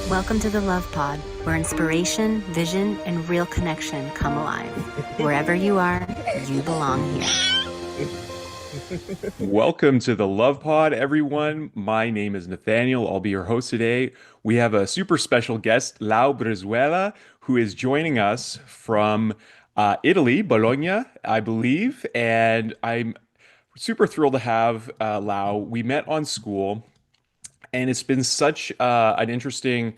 Welcome to the Love Pod, where inspiration, vision, and real connection come alive. Wherever you are, you belong here. Welcome to the Love Pod, everyone. My name is Nathaniel. I'll be your host today. We have a super special guest, Lau Brizuela, who is joining us from Italy, Bologna, I believe. And I'm super thrilled to have Lau. We met on Skool, and it's been such an interesting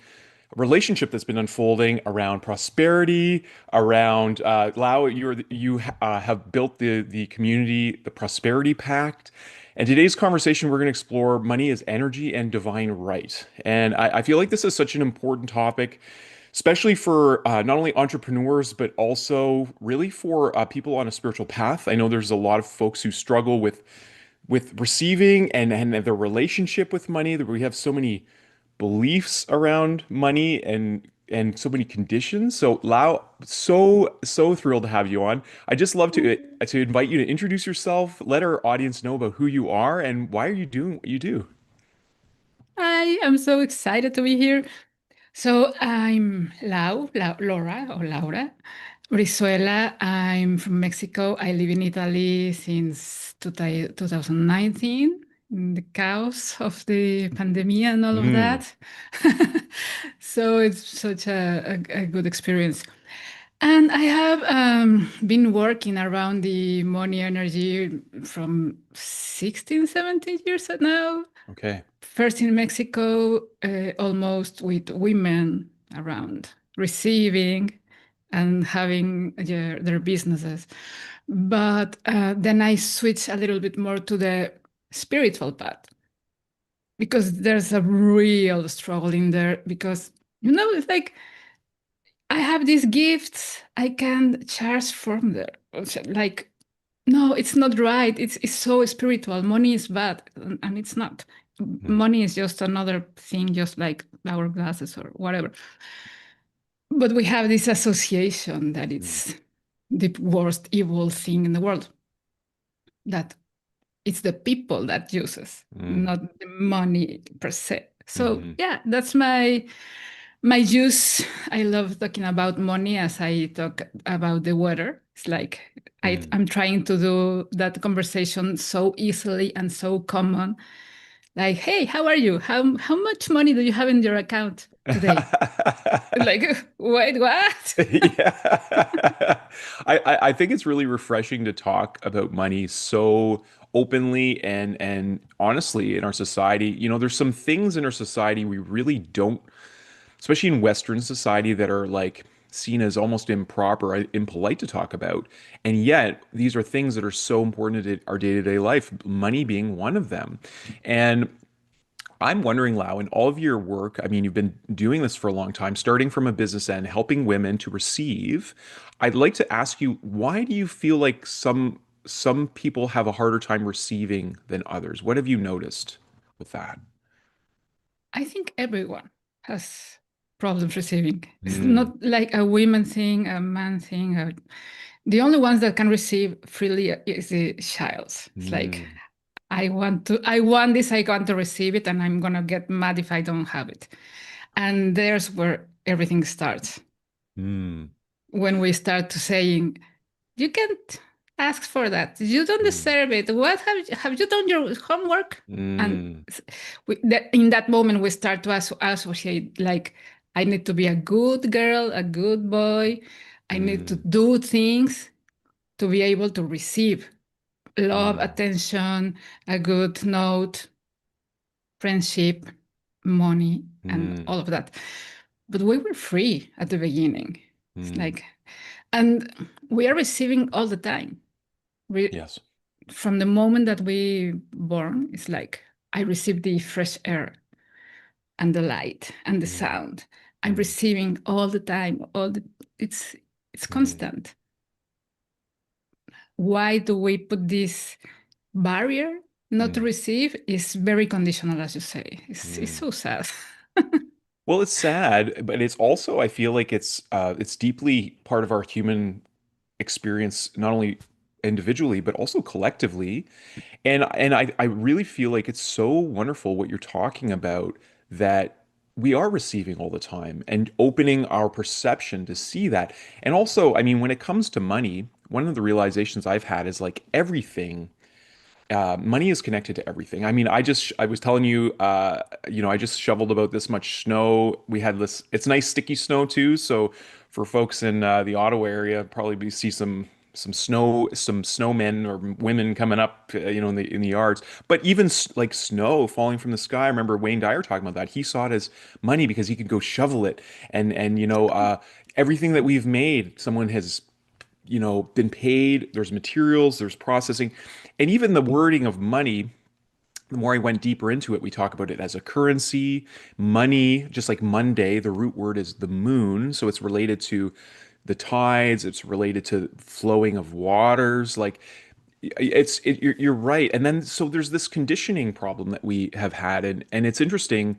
relationship that's been unfolding around prosperity, around Lau. You have built the community, the Prosperity Pact. And today's conversation, we're going to explore money as energy and divine right. And I feel like this is such an important topic, especially for not only entrepreneurs, but also really for people on a spiritual path. I know there's a lot of folks who struggle with receiving and their relationship with money. That we have so many beliefs around money and so many conditions. So Lau, so thrilled to have you on. I just love to invite you to introduce yourself, let our audience know about who you are and why are you doing what you do. Hi, I'm so excited to be here. So I'm Laura or Laura Brizuela. I'm from Mexico. I live in Italy since 2019, in the chaos of the pandemic and all of Mm, that. So it's such a good experience. And I have been working around the money energy from 16, 17 years now. okay. First in Mexico, almost with women around receiving and having their businesses. But then I switched a little bit more to the spiritual path because there's a real struggle in there. Because, it's like I have these gifts, I can charge from there. Like, no, it's not right. It's so spiritual. Money is bad, and it's not. Mm, Money is just another thing, just like our glasses or whatever. But we have this association that mm, it's the worst evil thing in the world. That it's the people that uses, mm, not the money per se. So mhm. yeah, that's my use. I love talking about money as I talk about the weather. It's like Mm. I'm trying to do that conversation so easily and so common. Like, hey, how are you? How much money do you have in your account today? Like, wait, what? Yeah. I think it's really refreshing to talk about money so openly and honestly in our society. You know, there's some things in our society we really don't, especially in Western society, that are like seen as almost improper, impolite to talk about. And yet, these are things that are so important to our day-to-day life, money being one of them. And I'm wondering, Lau, in all of your work, I mean, you've been doing this for a long time, starting from a business end, helping women to receive. I'd like to ask you, why do you feel like some people have a harder time receiving than others? What have you noticed with that? I think everyone has problems receiving. It's Mm, not like a women thing, a man thing. The only ones that can receive freely is the child. It's like mm, I want this, I want to receive it, and I'm gonna get mad if I don't have it. And there's where everything starts. mm, When we start to saying, you can't ask for that. You don't mm, deserve it. What have you done your homework? And mm, in that moment, we start to associate like I need to be a good girl, a good boy. I need to mm, do things to be able to receive love, mm, attention, a good note, friendship, money, and mm, all of that. But we were free at the beginning. It's mm. like, and we are receiving all the time. We, Yes. from the moment that we born, it's like I receive the fresh air and the light and the Mm, sound. I'm mm, receiving all the time. It's it's mm, constant. Why do we put this barrier not to mm, receive? Is very conditional, as you say. It's mm. so sad. Well, it's sad, but it's also, I feel like it's deeply part of our human experience, not only individually, but also collectively. And I really feel like it's so wonderful what you're talking about, that we are receiving all the time and opening our perception to see that. And also, I mean, when it comes to money, one of the realizations I've had is like everything, money is connected to everything. I mean, I was telling you, I just shoveled about this much snow. We had this, it's nice sticky snow too. So for folks in the Ottawa area, probably we see some snowmen or women coming up, in the yards. But even like snow falling from the sky. I remember Wayne Dyer talking about that. He saw it as money because he could go shovel it, and everything that we've made, someone has been paid. There's materials, there's processing, and even the wording of money. The more I went deeper into it, we talk about it as a currency, money, just like Monday. The root word is the moon, so it's related to the tides. It's related to flowing of waters. Like you're right. And then so there's this conditioning problem that we have had, and it's interesting.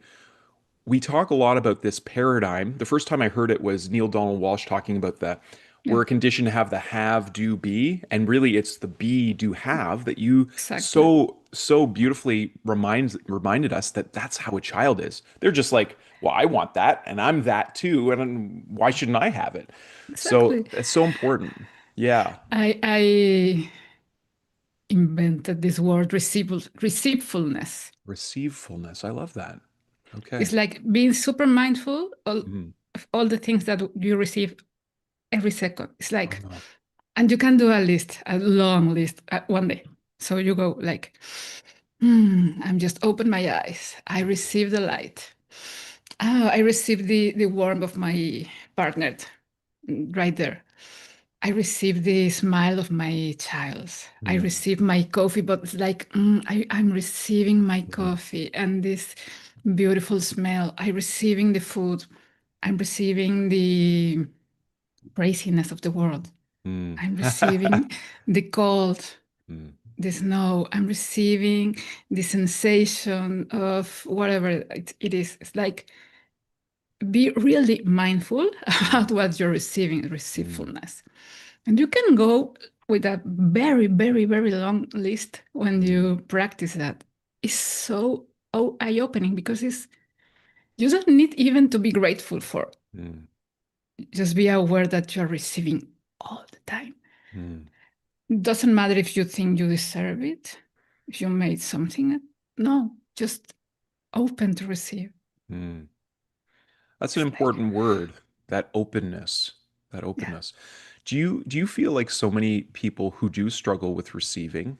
We talk a lot about this paradigm. The first time I heard it was Neil Donald Walsh talking about the Yeah, we're conditioned to have the have do be, and really it's the be do have that you exactly. so beautifully reminded us that that's how a child is. They're just like, well, I want that, and I'm that too, and why shouldn't I have it? So Exactly. it's so important. Yeah, I invented this word receivefulness. receivefulness. I love that. It's Okay. like being super mindful Mhm. of all the things that you receive every second. It's like, Oh, and you can do a list, a long list, one day. So you go like, I'm just open my eyes. I receive the light. Oh, I receive the warmth of my partner right there. I receive the smile of my child. I mm, receive my coffee, but it's like I'm receiving my mhm, coffee and this beautiful smell. I'm receiving the food. I'm receiving the craziness of the world. mm. I'm receiving the cold, Mm, the snow. I'm receiving the sensation of whatever it is. It's like be really mindful mm, about what you're receiving, mm, receivefulness. And you can go with a very, very, very long list when mm, you practice that. It's so eye-opening because you don't need even to be grateful for. mm, Just be aware that you're receiving all the time. mm, It doesn't matter if you think you deserve it, if you made something. No, just open to receive. mm. That's an It's like, important word, that openness, that yeah. openness. Do you feel like so many people who do struggle with receiving,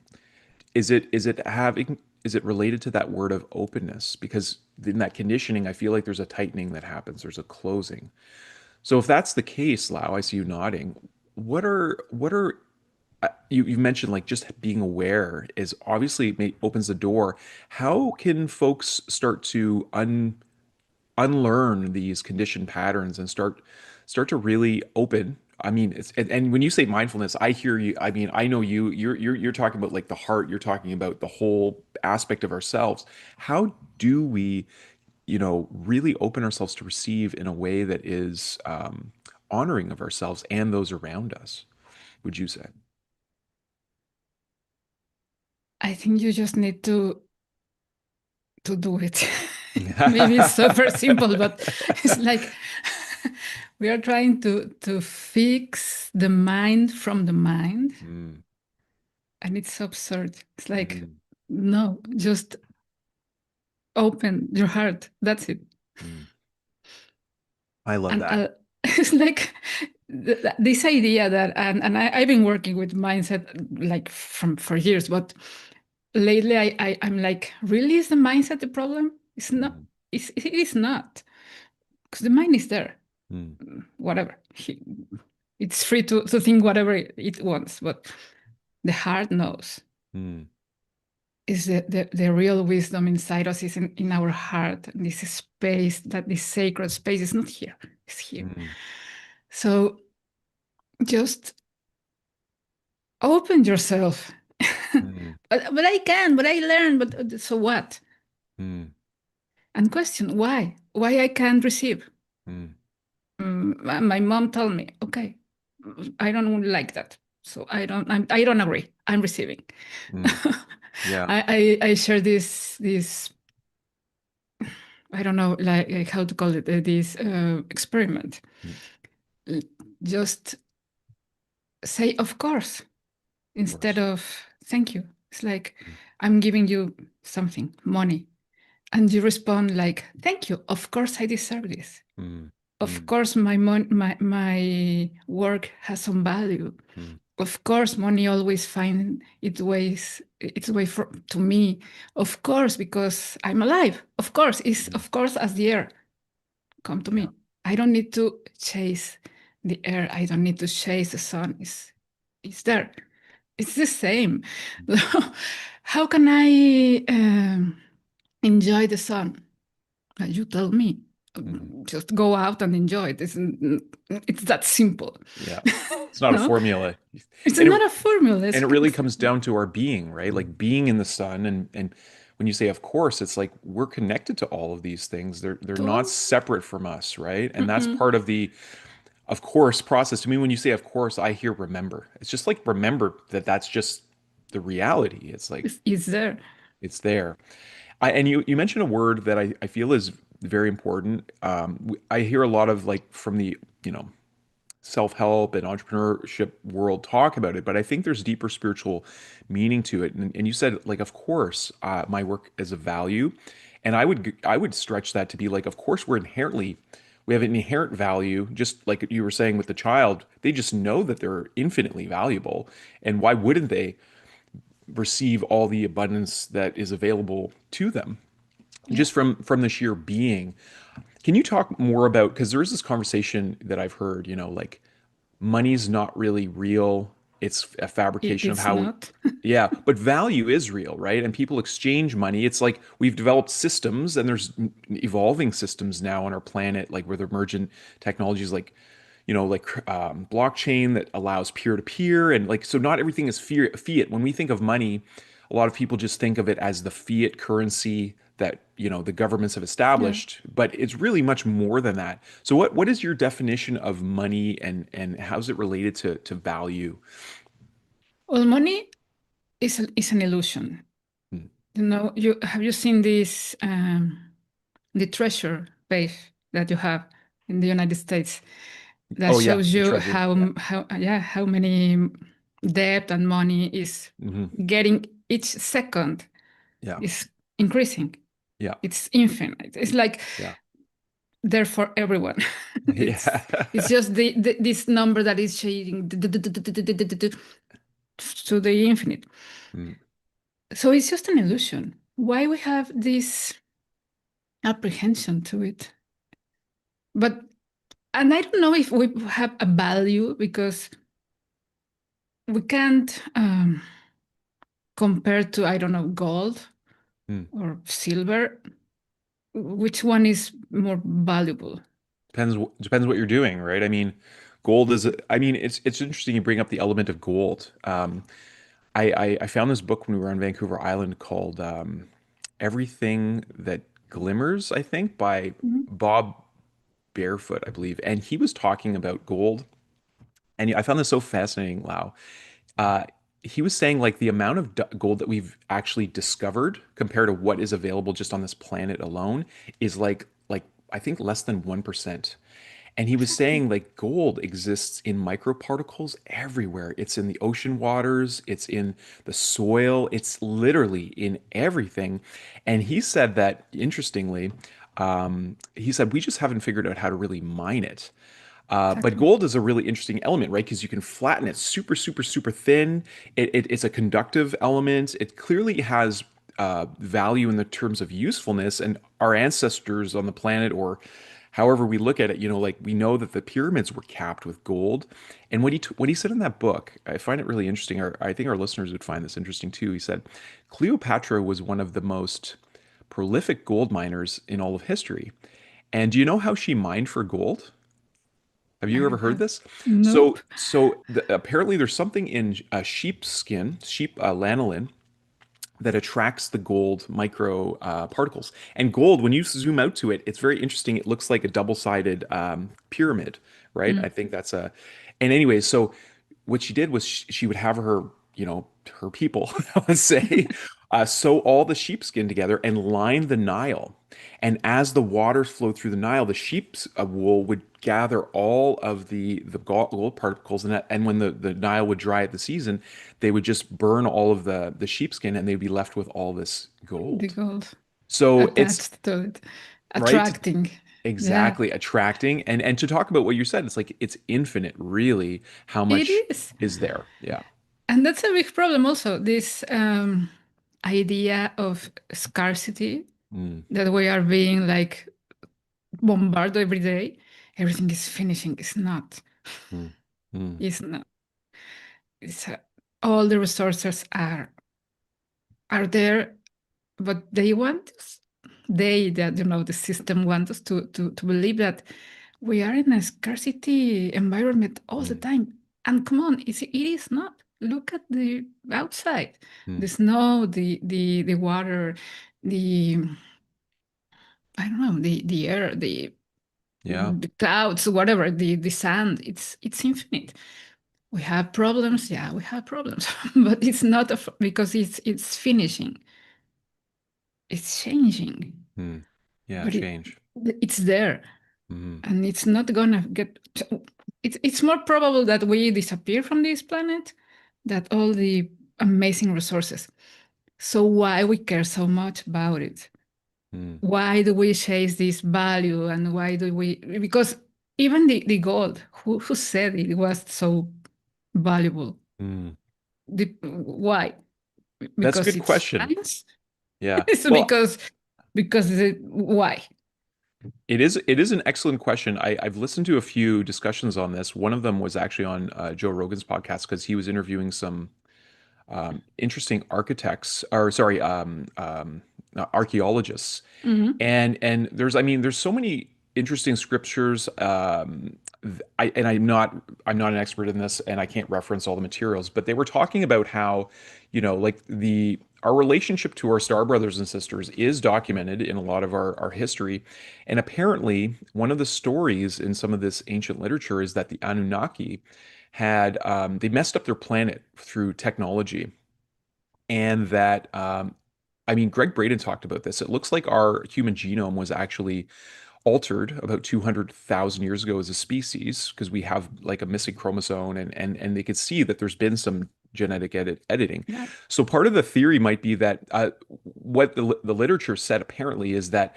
is it related to that word of openness? Because in that conditioning, I feel like there's a tightening that happens, there's a closing. So if that's the case, Lau, I see you nodding. What are you've mentioned like just being aware is obviously opens the door. How can folks start to unlearn these conditioned patterns and start to really open? I mean, and when you say mindfulness, I hear you. I mean, I know you're talking about like the heart, you're talking about the whole aspect of ourselves. How do we, really open ourselves to receive in a way that is honoring of ourselves and those around us, would you say? I think you just need to do it. Maybe it's super simple, but it's like we are trying to fix the mind from the mind, Mm, and it's absurd. It's like mhm, no, just open your heart. That's it. mm. I love And that. it's like this idea that, and I've been working with mindset like from for years, but lately I'm like, really, is the mindset the problem? It's not. Mm, It is not, because the mind is there. mm, Whatever. It's free to think whatever it wants, but the heart knows. mm, Is the real wisdom inside us is in our heart. And this space, that this sacred space is not here. It's here. mm, So just open yourself. mm, But I can, but I learn, but so what? mm, And question why? Why I can't receive? mm, My mom told me, okay, I don't like that. So I don't agree. I'm receiving. mm. Yeah. I share this I don't know, like how to call it, this experiment. Mm, L- Just say, of course, of instead course. of thank you. It's like, Mm, I'm giving you something, money. And you respond like, thank you. Of course, I deserve this. mm, Of mm, course, my work has some value. mm, Of course, money always finds its way to me. Of course, because I'm alive. Of course, it's mm. of course as the air come to Yeah. me. I don't need to chase the air. I don't need to chase the sun. It's there. It's the same. How can I enjoy the sun? You tell me. Mhm. Just go out and enjoy it. It's that simple. Yeah. It's not a No, formula. it's And not a formula. it really comes down to our being, right? Like being in the sun and when you say of course, it's like we're connected to all of these things. They're not To- separate from us, right? And that's Mm-mm. part of the of course process. To me, when you say of course, I hear remember. It's just like remember that that's just the reality. It's like It's there. it's there. And you mentioned a word that I feel is very important. I hear a lot of like from the, you know, self-help and entrepreneurship world talk about it, but I think there's deeper spiritual meaning to it. And you said like, of course, my work is of value, and I would stretch that to be like, of course, we have an inherent value, just like you were saying with the child. They just know that they're infinitely valuable, and why wouldn't they receive all the abundance that is available to them Yeah. just from the sheer being? Can you talk more about, because there is this conversation that I've heard, you know, like money's not really real. It's a fabrication of It's how we, not. yeah, but value is real, right? And people exchange money. It's like we've developed systems and there's evolving systems now on our planet, like with emergent technologies like, you know, like blockchain that allows peer to peer. And like, so not everything is fiat. When we think of money, a lot of people just think of it as the fiat currency that, you know, the governments have Yeah. established, but it's really much more than that. So what is your definition of money and how's it related to value? Well, money is an illusion. Hmm. You know, you have you seen this the treasure page that you have in the United States that Oh yeah, shows the you treasure. Yeah. how many debt and money is Hmm. getting each second Yeah. is increasing. Yeah. It's infinite. It's like Yeah. there for everyone. Yeah. It's just this number that is changing to the infinite. Mm, So it's just an illusion. Why we have this apprehension to it? But and I don't know if we have a value because we can't compare to, I don't know, gold mm. or silver. Which one is more valuable? Depends what you're doing, right? I mean, gold is. I mean, it's interesting you bring up the element of gold. I found this book when we were on Vancouver Island called "Everything That Glimmers," I think, by Mhm. Bob Barefoot, I believe, and he was talking about gold. And I found this so fascinating, Lau. Uh, he was saying like the amount of gold that we've actually discovered compared to what is available just on this planet alone is like I think less than 1%. And he was Exactly. saying like gold exists in microparticles everywhere. It's in the ocean waters, it's in the soil, it's literally in everything. And he said that interestingly, he said we just haven't figured out how to really mine it. But Exactly. gold is a really interesting element, right? Because you can flatten it super, super, super thin. It's a conductive element. It clearly has value in the terms of usefulness. And our ancestors on the planet, or however we look at it, you know, like we know that the pyramids were capped with gold. And what he said in that book, I find it really interesting. Or I think our listeners would find this interesting too. He said Cleopatra was one of the most prolific gold miners in all of history. And do you know how she mined for gold? Have you ever heard this? Nope. So apparently there's something in sheep skin, sheep lanolin, that attracts the gold micro particles. And gold, when you zoom out to it, it's very interesting. It looks like a double-sided pyramid, right? I Mm. think that's a. And anyways, so what she did was she would have her, you know, her people, let's say, sew all the sheepskin together and line the Nile. And as the waters flow through the Nile, the sheep's wool would gather all of the gold particles, and when the Nile would dry at the season, they would just burn all of the sheepskin, and they'd be left with all this The gold. gold So it's attached to it, right, attracting. Yeah, exactly attracting, and to talk about what you said, it's like it's infinite, really, how it much is. is there? Yeah. And that's a big problem also, this idea of scarcity Mm, that we are being like bombarded every day. Everything is finishing. It's not. mm, mm, It's not. It's all the resources are there, but they want us, that the system wants us to believe that we are in a scarcity environment all the mm, time. And come on, it is not. Look at the outside, mm. the snow, the water, the I don't know, the air, Yeah. the clouds, whatever, the sand. It's infinite. We have problems, yeah, we have problems, but it's not because it's finishing. It's changing, Mm. Yeah, but change. it's there, Mm, and it's not gonna get. It's more probable that we disappear from this planet than all the amazing resources. So why we care so much about it? mm, Why do we chase this value, and why do we? Because even the gold, who said it was so valuable? mm. Why? That's a Because good it's question. science. Yeah. So Well, because why? it is an excellent question. I've listened to a few discussions on this. One of them was actually on Joe Rogan's podcast because he was interviewing some interesting architects, or sorry, archaeologists. Mhm. And there's, I mean, there's so many interesting scriptures. And I'm not an expert in this, and I can't reference all the materials, but they were talking about how, like our relationship to our star brothers and sisters is documented in a lot of our history. And apparently, one of the stories in some of this ancient literature is that the Anunnaki they messed up their planet through technology, and that I mean, Greg Braden talked about this. It looks like our human genome was actually altered about 200,000 years ago as a species because we have like a missing chromosome, and they could see that there's been some genetic editing. Yeah. So part of the theory might be that what the literature said apparently is that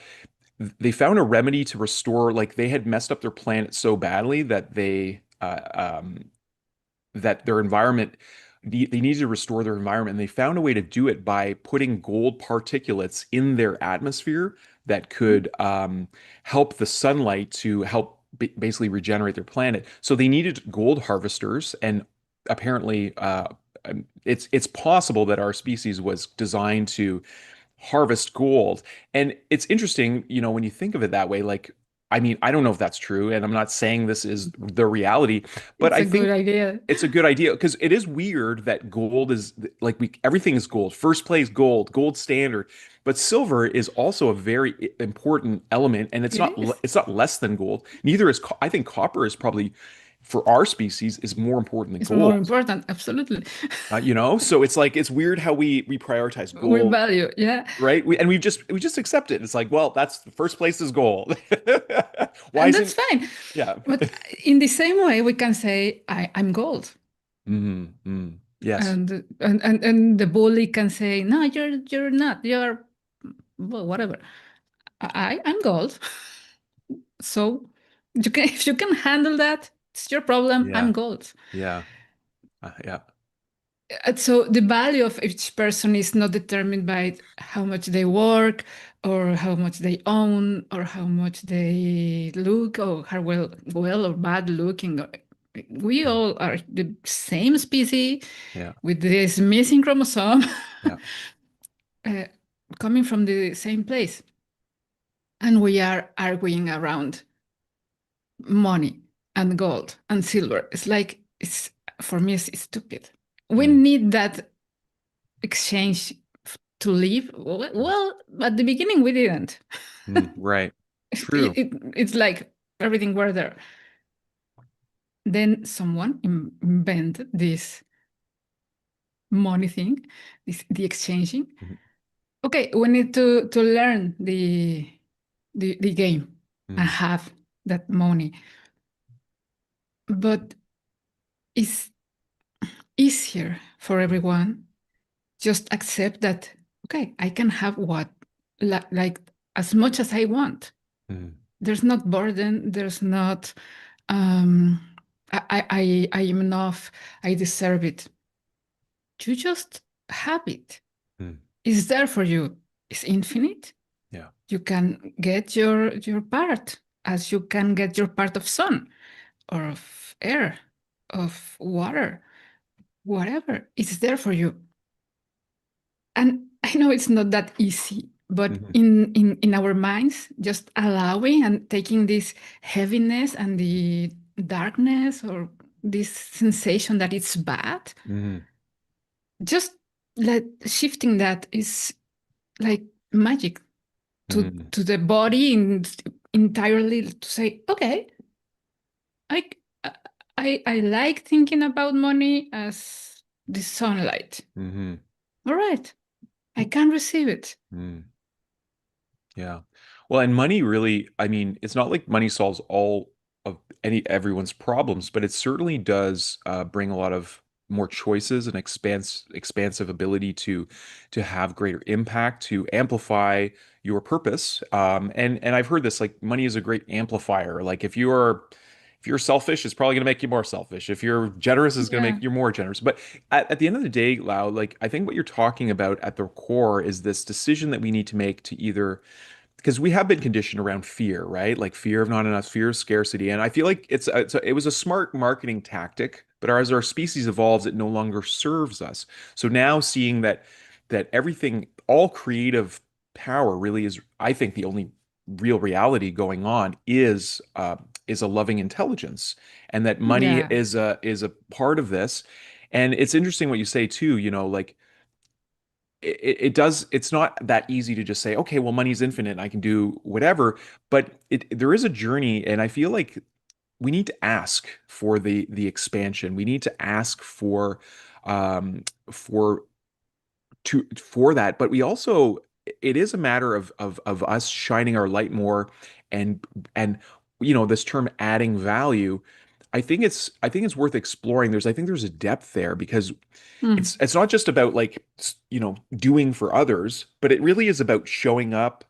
they found a remedy to restore, like they had messed up their planet so badly that that their environment, they needed to restore their environment, and they found a way to do it by putting gold particulates in their atmosphere that could help the sunlight to help basically regenerate their planet. So they needed gold harvesters, and apparently it's possible that our species was designed to harvest gold. And it's interesting, when you think of it that way, like, I mean, I don't know if that's true, and I'm not saying this is the reality, but It's I a good think idea. it's a good idea because it is weird that gold is like everything is gold. First place gold, gold standard. But silver is also a very important element, and it's It not is. it's not less than gold. Neither is I think copper is probably, for our species, is more important than It's more gold. important, absolutely. So it's like it's weird how we prioritize We gold, value, yeah. right? And we just accept it. It's like, well, that's the first place is gold. Why And that's isn't fine. yeah. But in the same way, we can say, I'm gold. Yes. And the bully can say, no, you're not. You're, well, whatever. I'm gold. So if you can handle that, it's your problem. Yeah. I'm gold. Yeah. Yeah. So the value of each person is not determined by how much they work or how much they own or how much they look or how well or bad looking. We Mm. all are the same species Yeah. with this missing chromosome Yeah. uh, coming from the same place. And we are arguing around money and gold and silver. It's like, for me, it's stupid. We Mm. need that exchange to live. Well, at the beginning, we didn't. Right. True. It's like everything were there. Then someone invented this money thing, the exchanging. okay, we need to learn the game and have that money. But it's easier for everyone. Just accept that, okay, I can have what, like as much as I want. There's not burden, there's not, I am enough, I deserve it. You just have it. It's there for you. It's infinite. Yeah. You can get your part as you can get your part of sun or of air, of water, whatever. It's there for you. And I know it's not that easy, but in our minds, just allowing and taking this heaviness and the darkness or this sensation that it's bad, just shifting that is like magic to the body entirely, to say, okay, I like thinking about money as the sunlight. All right, I can receive it. Yeah. Well, and money really, I mean, it's not like money solves all of everyone's problems, but it certainly does bring a lot of more choices and expansive ability to have greater impact, to amplify your purpose. And I've heard this, like money is a great amplifier. Like if you're selfish, it's probably going to make you more selfish. If you're generous, it's going to make you more generous. But at the end of the day, Lau, like I think what you're talking about at the core is this decision that we need to make to either, because we have been conditioned around fear, right? Like fear of not enough, fear of scarcity. And I feel like it was a smart marketing tactic, but as our species evolves, it no longer serves us. So now seeing that everything, all creative power really is, I think the only real reality going on is a loving intelligence, and that money Yeah. is a part of this. And it's interesting what you say too, you know, like it does, it's not that easy to just say, okay, well, money's infinite and I can do whatever, but there is a journey, and I feel like we need to ask for the expansion. We need to ask um for for that, but we also, it is a matter of us shining our light more, and and you know, this term adding value, I think it's worth exploring. I think there's a depth there, because it's not just about like you know, doing for others, but it really is about showing up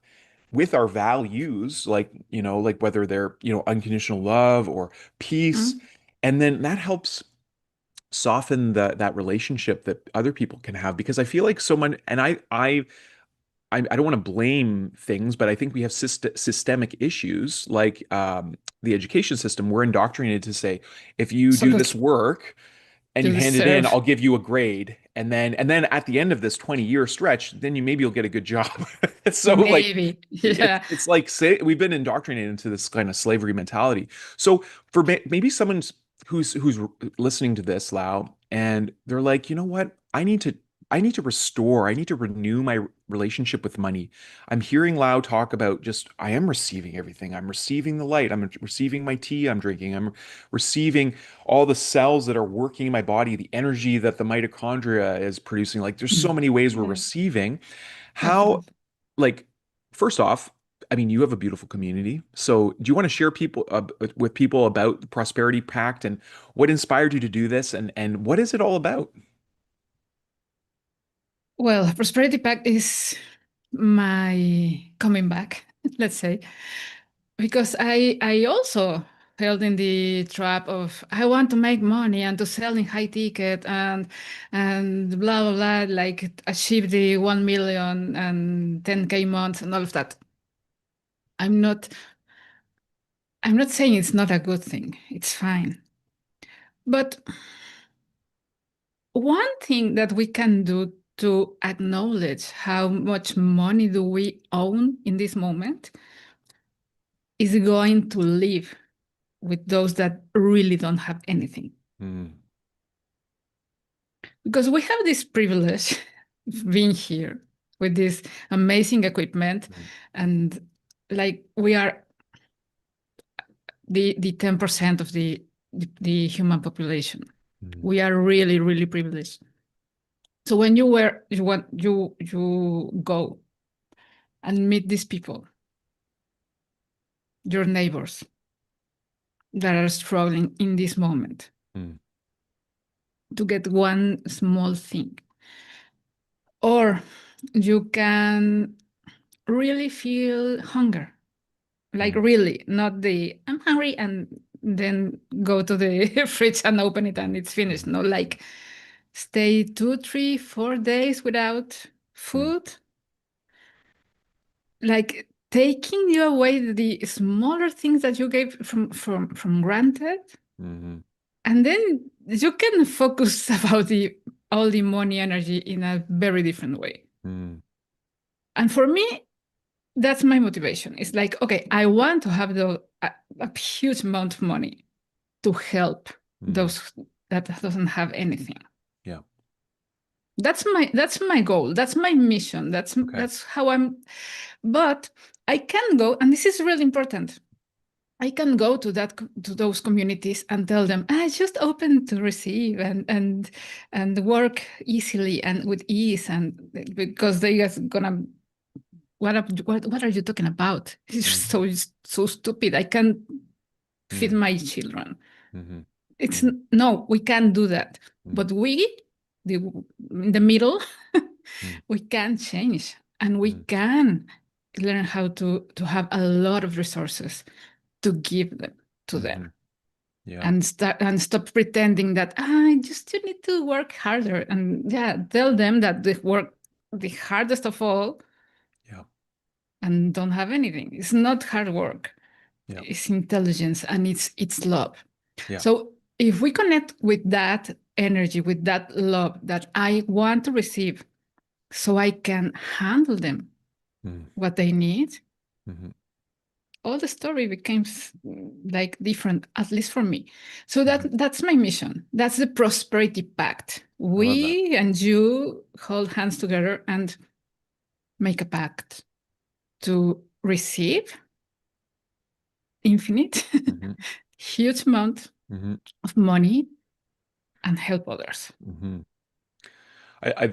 with our values, like you know, like whether they're, you know, unconditional love or peace, and then that helps soften that relationship that other people can have. Because I feel like someone, and I don't want to blame things, but I think we have systemic issues like the education system. We're indoctrinated to say, if you do this Absolutely. work and You you hand it in, deserve. I'll give you a grade. And then at the end of this 20-year stretch, then maybe you'll get a good job. So like Maybe. Yeah. it's like, say we've been indoctrinated into this kind of slavery mentality. So for maybe someone who's listening to this, Lau, and they're like, you know what? I need to restore, I need to renew my relationship with money. I'm hearing Lau talk about just, I am receiving everything. I'm receiving the light. I'm receiving my tea I'm drinking. I'm receiving all the cells that are working in my body, the energy that the mitochondria is producing. Like there's so many ways we're Yeah, receiving. How, absolutely. like, first off, I mean, you have a beautiful community. So do you want to share with people about the Prosperity Pact and what inspired you to do this, and what is it all about? Well, Prosperity Pact is my coming back, let's say, because I also fell in the trap of I want to make money and to sell in high ticket and blah blah blah, like achieve the 1 million and 10K months and all of that. I'm not I'm not saying it's not a good thing. It's fine. But one thing that we can do to acknowledge how much money do we own in this moment is going to live with those that really don't have anything. Mm, Because we have this privilege being here with this amazing equipment, mm, and like we are the 10% of the human population. mm, We are really, really privileged. So when you go and meet these people, your neighbors that are struggling in this moment, to get one small thing. Or you can really feel hunger, like really, not the I'm hungry and then go to the fridge and open it and it's finished. No, like stay 2, 3, 4 days without food, like taking you away the smaller things that you gave from granted, and then you can focus about the all the money energy in a very different way. And for me, that's my motivation. It's like, okay, I want to have a huge amount of money to help those that doesn't have anything. Yeah. That's my goal. That's my mission. That's how I'm. But I can go, and this is really important. I can go to those communities and tell them, I just open to receive and work easily and with ease, and because they are gonna, what are you talking about? It's so stupid. I can't feed my children. It's no, we can't do that. But in the middle, we can change, and we can learn how to have a lot of resources to give them to them. And stop pretending that I just you need to work harder, and tell them that they work the hardest of all and don't have anything. It's not hard work. It's intelligence, and it's love. So if we connect with that energy, with that love that I want to receive, so I can handle them what they need, all the story becomes like different, at least for me. So that's my mission. That's the prosperity pact. We and you hold hands together and make a pact to receive infinite, huge amount of money and help others.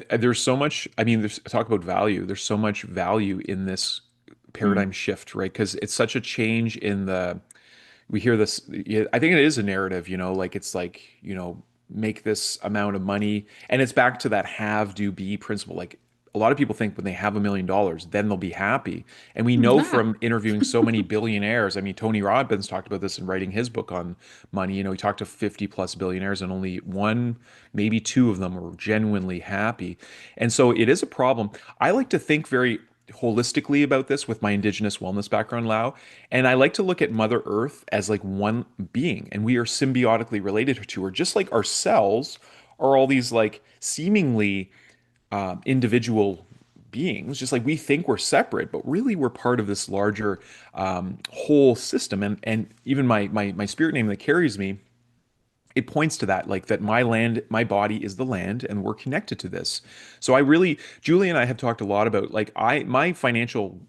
There's so much, I mean, there's talk about value. There's so much value in this paradigm shift, right? Because it's such a change in we hear this, I think it is a narrative, like it's like, make this amount of money. And it's back to that have, do, be principle. Like a lot of people think when they have $1 million, then they'll be happy. And we know from interviewing so many billionaires, I mean, Tony Robbins talked about this in writing his book on money. He talked to 50 plus billionaires and only one, maybe two of them were genuinely happy. And so it is a problem. I like to think very holistically about this with my indigenous wellness background, Lau. And I like to look at Mother Earth as like one being, and we are symbiotically related to her, just like our cells are all these like seemingly individual beings, just like we think we're separate, but really we're part of this larger whole system. And even my spirit name that carries me, it points to that, like that my body is the land, and we're connected to this. So Julie and I have talked a lot about like my financial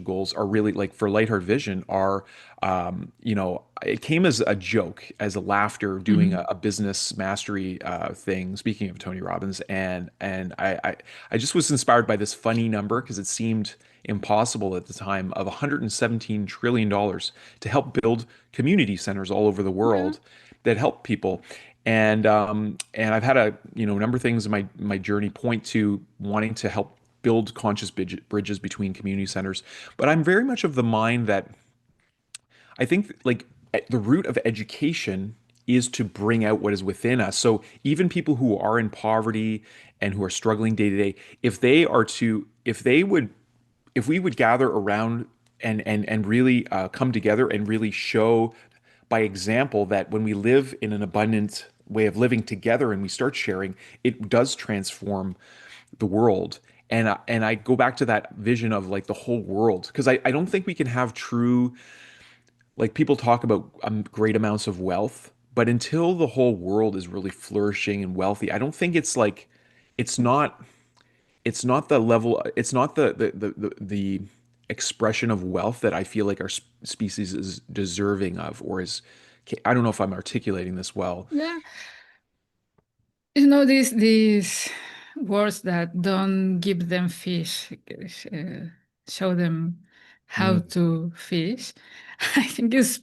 goals are really like for Lightheart Vision are, it came as a joke, as a laughter, doing a business mastery thing. Speaking of Tony Robbins, and I just was inspired by this funny number because it seemed impossible at the time of $117 trillion to help build community centers all over the world that help people. And I've had a number of things in my journey point to wanting to help build conscious bridges between community centers. But I'm very much of the mind that I think like at the root of education is to bring out what is within us. So even people who are in poverty and who are struggling day to day, if we would gather around and really come together and really show by example that when we live in an abundant way of living together and we start sharing, it does transform the world. And I go back to that vision of like the whole world, because I don't think we can have true, like people talk about great amounts of wealth, but until the whole world is really flourishing and wealthy, I don't think it's like, it's not the level, it's not the expression of wealth that I feel like our species is deserving of, or is, I don't know if I'm articulating this well. Yeah. These words that don't give them fish. show them how Mm, to fish, I think is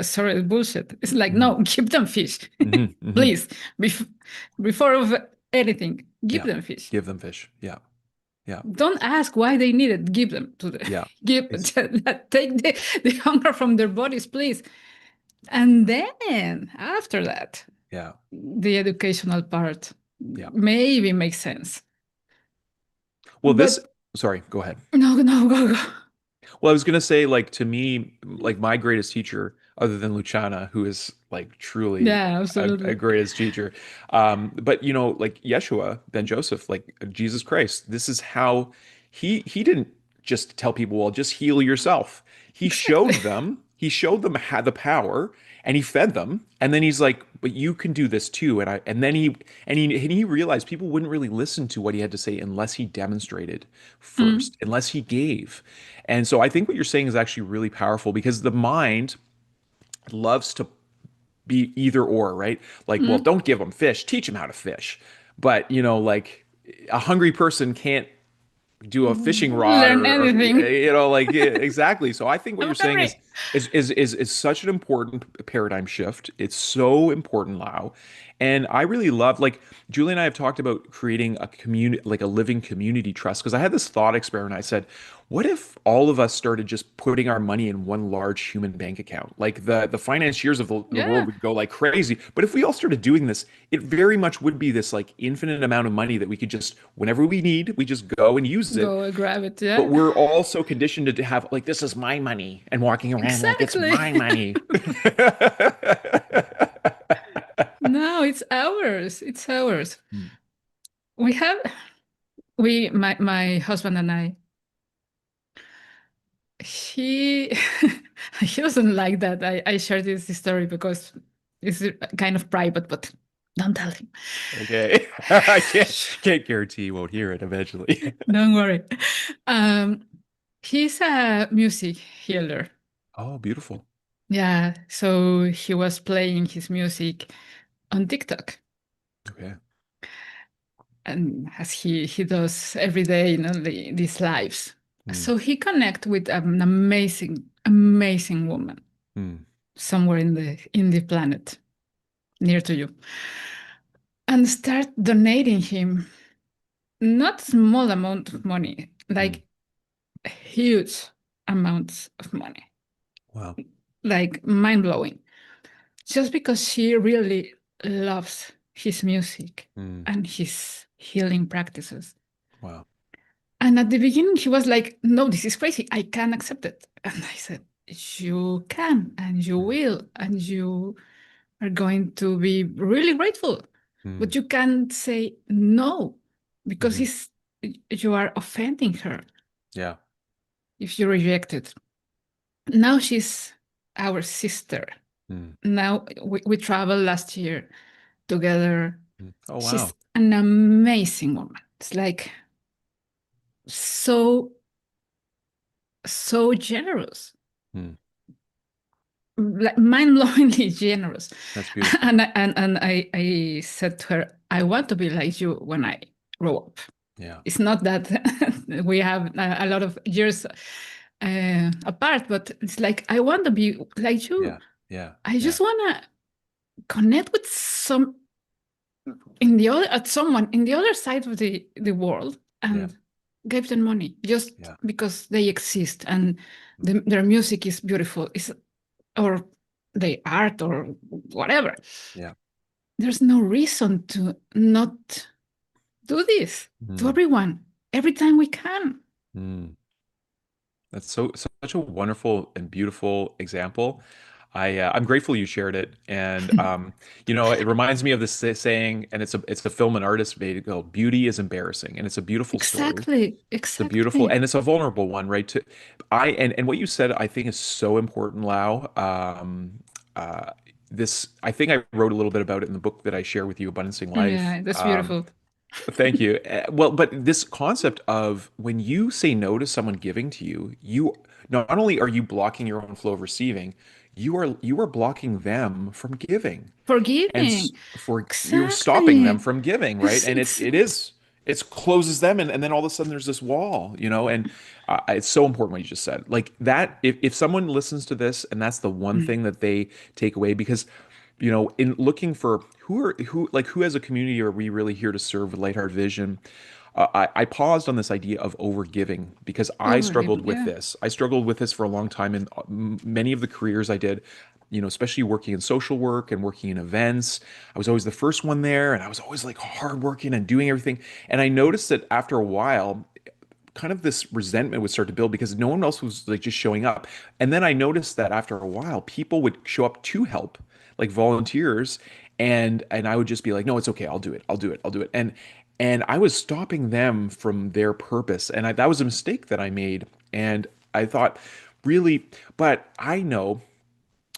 sorry, bullshit. It's like, mhm, no, give them fish. mhm, mhm. Please, before of anything, give Yeah. them fish. Give them fish. Yeah. Yeah. Don't ask why they need it. Give them to the Yeah. give It's take the hunger from their bodies, please. And then after that, yeah. the educational part Yeah. maybe makes sense. Well, this, But sorry, go ahead. no, no, go, go. Well, I was gonna say, like, to me, like my greatest teacher, other than Luciana, who is like truly Yeah, a absolutely. greatest teacher. But like Yeshua, then Joseph, like Jesus Christ, this is how he didn't just tell people, well, just heal yourself. Exactly. He showed them had the power, and he fed them, and then he's like, but you can do this too. And then he realized people wouldn't really listen to what he had to say unless he demonstrated Mm, first, unless he gave. And so I think what you're saying is actually really powerful because the mind loves to be either or, right? Like, well, mm. don't give them fish, teach them how to fish. But, like a hungry person can't do a fishing rod Learn or anything. like yeah, exactly. So I think what I'm you're saying is hungry. is such an important paradigm shift. It's so important, Lau. And I really love, like, Julie and I have talked about creating a community, like a living community trust, because I had this thought experiment. I said, what if all of us started just putting our money in one large human bank account? Like the financiers of the world Yeah, would go like crazy. But if we all started doing this, it very much would be this like infinite amount of money that we could just, whenever we need, we just go and use it. go grab it. But Yeah, we're all so conditioned to have like, this is my money, and walking around like it's exactly. my money. No, it's ours. It's ours. Mm, We have my husband and I. He he doesn't like that. I share this story because it's kind of private, but don't tell him. okay. I can't guarantee you won't hear it eventually. Don't worry. Um, he's a music healer. Oh, beautiful. Yeah, so he was playing his music on TikTok, Okay. and as he does every day, these lives. Mm, So he connect with an amazing woman mm, somewhere in the planet near to you, and start donating him not small amount of money, mm. like huge amounts of money, Wow. like mind blowing, just because she really loves his music Mm, and his healing practices. wow. And at the beginning, he was like, no, this is crazy. I can't accept it. And I said, you can, and you Mm, will, and you are going to be really grateful. mm, But you can't say no because mhm. you are offending her Yeah. if you reject it. Now she's our sister. Mm, Now we traveled last year together. mm. Oh, She's wow. an amazing woman. It's like so, so generous, Mm, like mind-blowingly generous. that's beautiful. And I said to her, I want to be like you when I grow up. Yeah. It's not that we have a lot of years apart, but it's like I want to be like you. Yeah. Yeah. I Yeah. just want to connect with some in the other at someone in the other side of the world Yeah. and give them money just Yeah. because they exist and Mm, their music is beautiful, is or the art or whatever. yeah. There's no reason to not do this to Mm, everyone every time we can. mm. That's such a wonderful and beautiful example. I'm grateful you shared it, and it reminds me of this saying, and it's a film and artist made it called "Beauty is embarrassing," and it's a beautiful story. Exactly, It's a beautiful, exactly. and it's a vulnerable one, right? And what you said, I think, is so important, Lau. Uh, this, I think I wrote a little bit about it in the book that I share with you, Abundancing Life. Yeah, that's beautiful. Thank you. Well, but this concept of when you say no to someone giving to you, you not only are you blocking your own flow of receiving, you are blocking them from giving, and Forgiving. for you're stopping them Exactly. from giving, right? It's And it's it is it closes them, and then all of a sudden there's this wall, and it's so important what you just said. Like that, if someone listens to this and that's the one Mm. thing that they take away, because in looking for who as a community are we really here to serve with Lightheart Vision, I paused on this idea of overgiving because I Overgive, struggled with yeah. this. I struggled with this for a long time in many of the careers I did, especially working in social work and working in events. I was always the first one there, and I was always like hardworking and doing everything. And I noticed that after a while, kind of this resentment would start to build because no one else was like just showing up. And then I noticed that after a while, people would show up to help, like volunteers, and I would just be like, no, it's okay, I'll do it, I'll do it, I'll do it. And I was stopping them from their purpose, and that was a mistake that I made. And I thought, really, but I know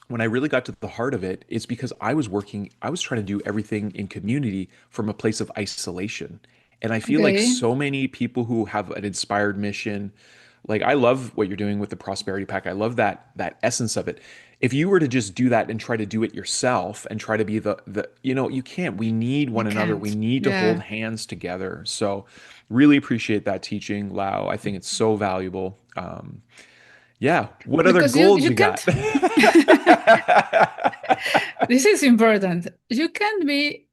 when I really got to the heart of it, it's because I was trying to do everything in community from a place of isolation. And I feel like Okay. so many people who have an inspired mission, like I love what you're doing with the Prosperity Pack. I love that essence of it. If you were to just do that and try to do it yourself and try to be you can't. We need You one another. We can't. need to hold Yeah. hands together. So really appreciate that teaching, Lau. I think it's so valuable. Yeah. What other Because you goals you you got? can't this is important. You can't be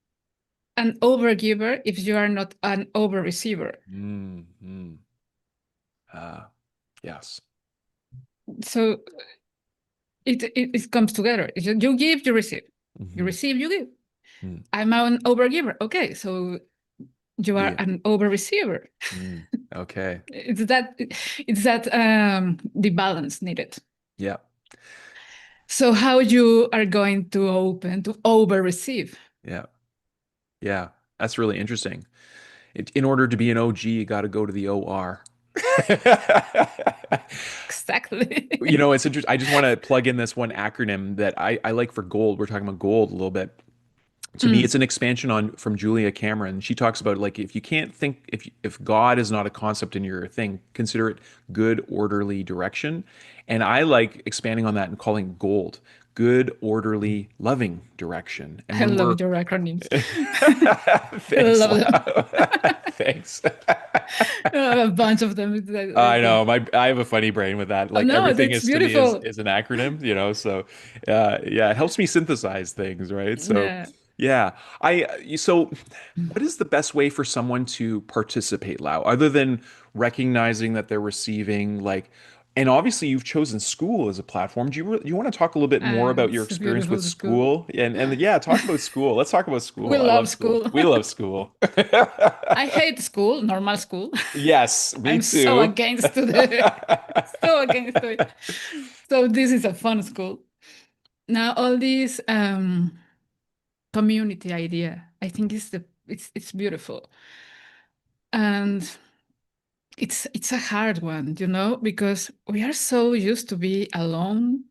an overgiver if you are not an over receiver. Mm, mm. Uh, yes. So it comes together. You give, you receive. You Hmm. receive, you give. Mm, I'm an overgiver. Okay, so you are yeah. an over receiver. Mm, okay. It's that the balance needed. Yeah. So how you are going to open to over receive? Yeah. Yeah. That's really interesting. In order to be an OG, you got to go to the OR. Exactly. It's interesting. I just want to plug in this one acronym that I like for gold. We're talking about gold a little bit. To me, it's Mm, an expansion on from Julia Cameron. She talks about like if you can't think if God is not a concept in your thing, consider it good orderly direction. And I like expanding on that and calling gold good orderly loving direction. And I when we're love your acronyms. I thanks, love them. Lau. Thanks. I have a bunch of them. I It's know I have a funny brain with that. Like no, everything it's is to me is beautiful. is an acronym, so yeah, it helps me synthesize things, right? So Yeah. yeah. So what is the best way for someone to participate, Lau, other than recognizing that they're receiving and obviously you've chosen Skool as a platform. Do you want to talk a little bit more about your It's a experience with beautiful school. Skool? And yeah, talk about Skool. Let's talk about We Skool. I love love Skool. school. We love Skool. I hate school, normal school. Yes, me I'm so too. against to the so against to it. So this is a fun school. Now all this community idea, I think it's beautiful. And it's a hard one, because we are so used to be alone,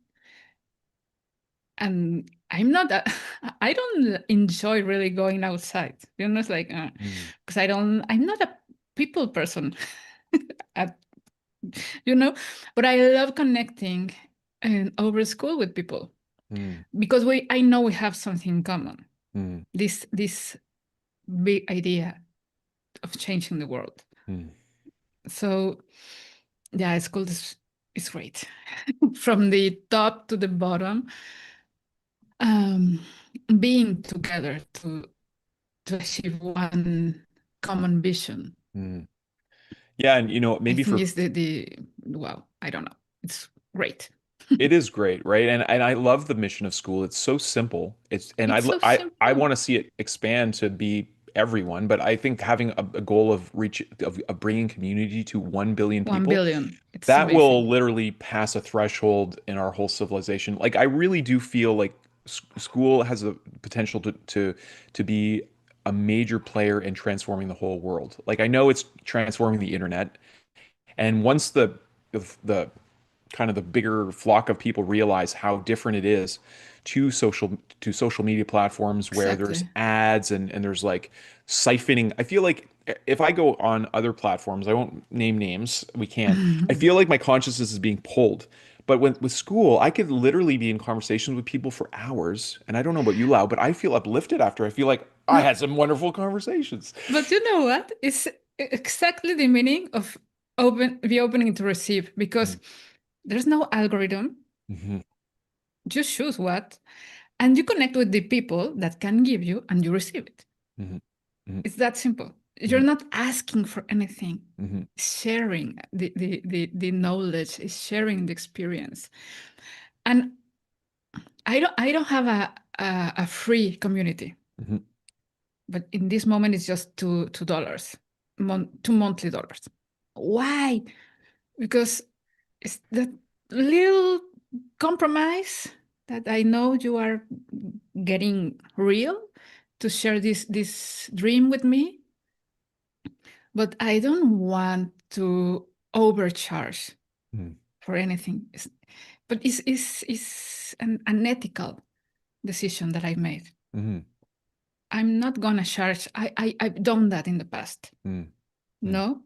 and I don't enjoy really going outside. It's like Mm, because I'm not a people person. at, you know, but I love connecting and over school with people mm, because I know we have something in common. mm, This big idea of changing the world. mm, So yeah, school is great. From the top to the bottom, um, being together to achieve one common vision. mm. Yeah, and I maybe think for is the wow. I don't know. It's great. it is great, right? And I love the mission of Skool. It's so simple. And It's so I simple. want to see it expand to be everyone, but I think having a goal of bringing community to 1 billion One people, billion. It's that will amazing. literally pass a threshold in our whole civilization. Like I really do feel like Skool has the potential to be a major player in transforming the whole world. Like I know it's transforming the internet, and once the kind of the bigger flock of people realize how different it is to social media platforms where there's Exactly. ads and there's like siphoning. I feel like if I go on other platforms, I won't name names, we can't. I feel like my consciousness is being pulled. But with Skool, I could literally be in conversations with people for hours. And I don't know about you, Lau, but I feel uplifted after. I feel like I had some wonderful conversations. But you know what? It's exactly the meaning of be opening to receive, because there's no algorithm. Mm-hmm. You choose what, and you connect with the people that can give you, and you receive it. Mm-hmm. Mm-hmm. It's that simple. You're Mm-hmm. not asking for anything. Mm-hmm. Sharing the knowledge, is sharing the experience. And I don't have a free community, Mm-hmm. but in this moment it's just $2, $2 monthly. Why? Because it's that little compromise that I know you are getting real to share this dream with me, but I don't want to overcharge Mm-hmm. for anything. But it's an unethical decision that I made. Mm-hmm. I'm not gonna charge. I've done that in the past. Mm-hmm. No,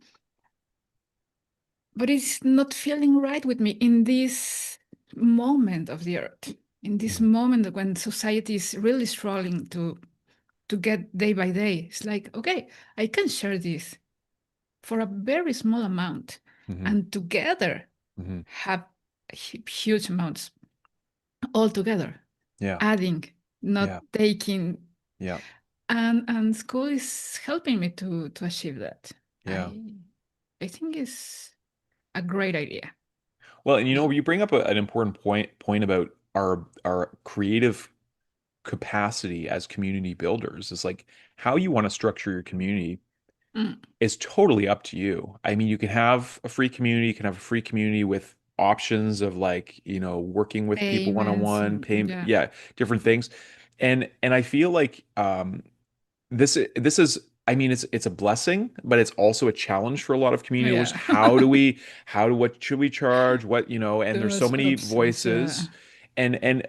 but it's not feeling right with me in this moment of the earth, in this moment when society is really struggling to get day by day. It's like, okay, I can share this for a very small amount, Mm-hmm. and together Mm-hmm. have huge amounts all together, Yeah. adding, not Yeah. taking. Yeah. And Skool is helping me to achieve that. Yeah. I think it's a great idea. Well, and you bring up an important point about our creative capacity as community builders. Is like how you want to structure your community Mm. is totally up to you. I mean, you can have a free community, you can have a free community with options of like, working with people Payments, one-on-one, and pay, yeah. yeah, different things. And I feel like this is, I mean, it's a blessing, but it's also a challenge for a lot of community builders. Yeah. What should we charge? And Too there's so much many options, yeah. voices.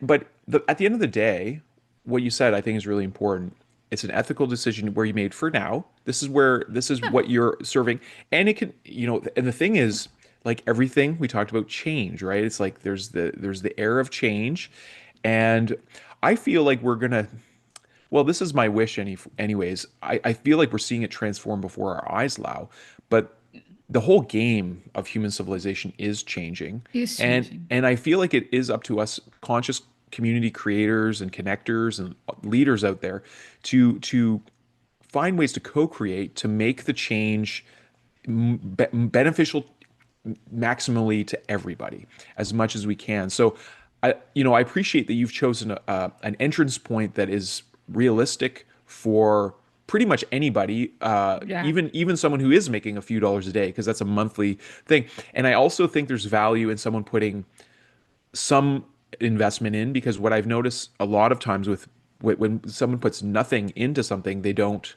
But at the end of the day, what you said, I think is really important. It's an ethical decision where you made for now. This is Yeah. what you're serving. And it can, and the thing is, like everything we talked about change, right? It's like there's the air of change. And I feel like we're gonna well, this is my wish anyways. I feel like we're seeing it transform before our eyes, Lau. But the whole game of human civilization is changing. It's And changing. and I feel like it is up to us conscious community creators and connectors and leaders out there to find ways to co-create to make the change beneficial maximally to everybody as much as we can. So I appreciate that you've chosen an entrance point that is realistic for pretty much anybody, Yeah. even someone who is making a few dollars a day, because that's a monthly thing. And I also think there's value in someone putting some investment in, because what I've noticed a lot of times with when someone puts nothing into something, they don't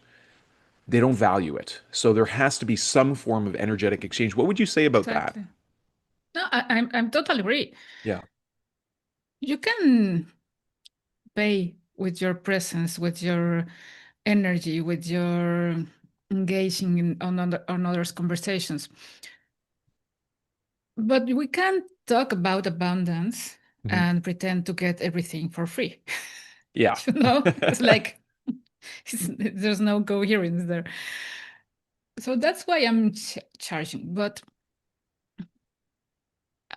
value it. So there has to be some form of energetic exchange. What would you say about that? Exactly. No, I'm totally agree. Yeah. You can pay with your presence, with your energy, with your engaging on others' conversations. But we can't talk about abundance Mhm. and pretend to get everything for free. Yeah. It's like there's no coherence there. So that's why I'm charging. But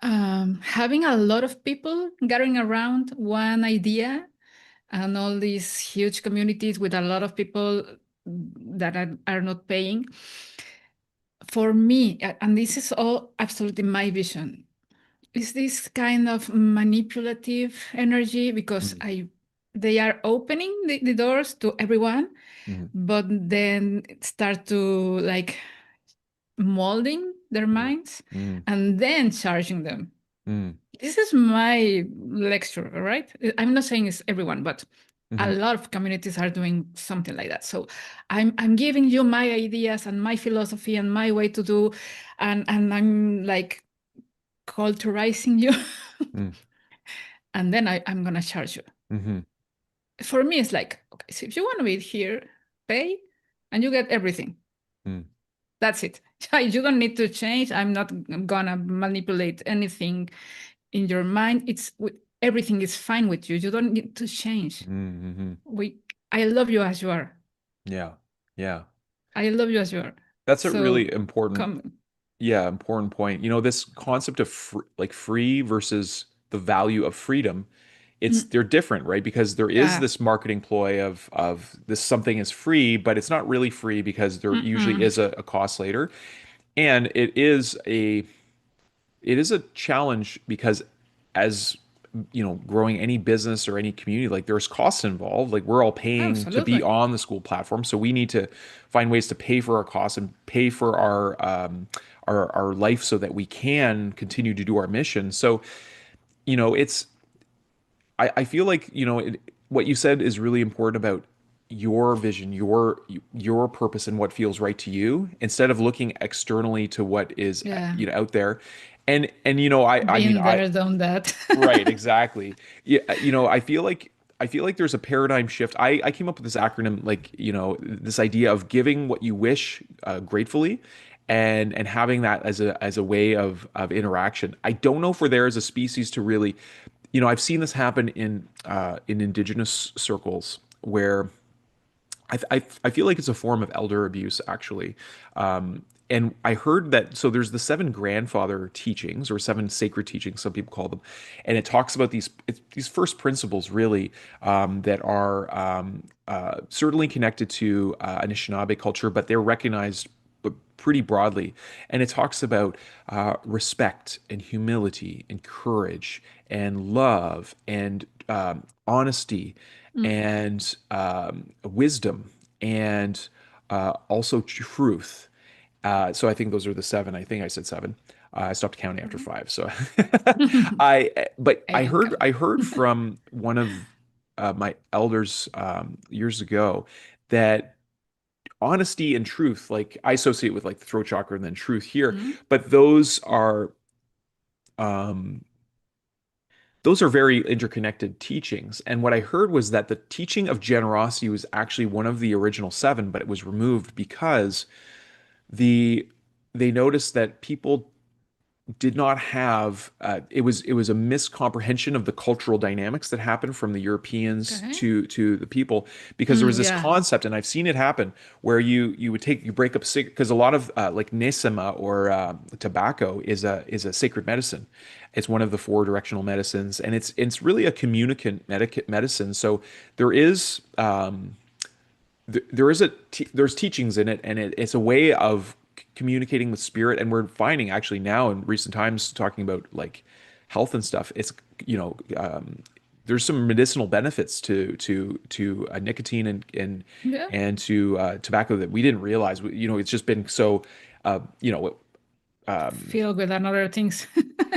having a lot of people gathering around one idea, and all these huge communities with a lot of people that are not paying, for me, and this is all absolutely my vision, is this kind of manipulative energy, because Mhm. they are opening the doors to everyone, Mhm. but then start to like molding their minds Mhm. and then charging them. Mhm. This is my lecture, all right? I'm not saying it's everyone, but a Mhm. lot of communities are doing something like that. So I'm giving you my ideas and my philosophy and my way to do, and I'm like culturizing you, Mhm. and then I'm gonna charge you. Mhm. For me, it's like, okay, so if you want to be here, pay, and you get everything. Mhm. That's it. You don't need to change. I'm not gonna manipulate anything in your mind. Everything is fine with you. You don't need to change. Mhm. I love you as you are. Yeah. Yeah. I love you as you are. That's a So really important, come. yeah, important point. This concept of like free versus the value of freedom, Mm, they're different, right? Because there is yeah. this marketing ploy of this something is free, but it's not really free because there usually Mm-mm. is a cost later. And it is a challenge because as growing any business or any community, like there's costs involved. Like we're all paying to be Absolutely. on the Skool platform, so we need to find ways to pay for our costs and pay for our life so that we can continue to do our mission. So it's I feel like what you said is really important about your vision, your purpose, and what feels right to you, instead of looking externally to what is Yeah. out there. And I mean, Been there, done that. right, exactly. Yeah, I feel like there's a paradigm shift. I came up with this acronym, like, this idea of giving what you wish, gratefully, and having that as a way of interaction. I don't know if we're there as a species to really, I've seen this happen in indigenous circles where I feel like it's a form of elder abuse, actually. And I heard that, so there's the seven grandfather teachings, or seven sacred teachings, some people call them, and it talks about these first principles, really, that are certainly connected to Anishinaabe culture, but they're recognized pretty broadly. And it talks about respect and humility and courage and love and honesty Mm, and wisdom and also truth. So I think those are the seven. I think I said seven. I stopped counting after okay. five. So but I I can heard count. I heard from one of my elders years ago that honesty and truth, like I associate with like the throat chakra and then truth here, Mm, but um, those are very interconnected teachings. And what I heard was that the teaching of generosity was actually one of the original seven, but it was removed because the they noticed that people did not have it was a miscomprehension of the cultural dynamics that happened from the Europeans okay. to the people, because there was this Yeah. concept, and I've seen it happen, where you break up because a lot of like nesema, or tobacco, is a sacred medicine. It's one of the four directional medicines, and it's really a communicant medicine. So there is there's teachings in it, and it's a way of communicating with spirit. And we're finding, actually, now in recent times, talking about like health and stuff, it's there's some medicinal benefits to nicotine Yeah. and to tobacco that we didn't realize. It's just been so Feel good and other things.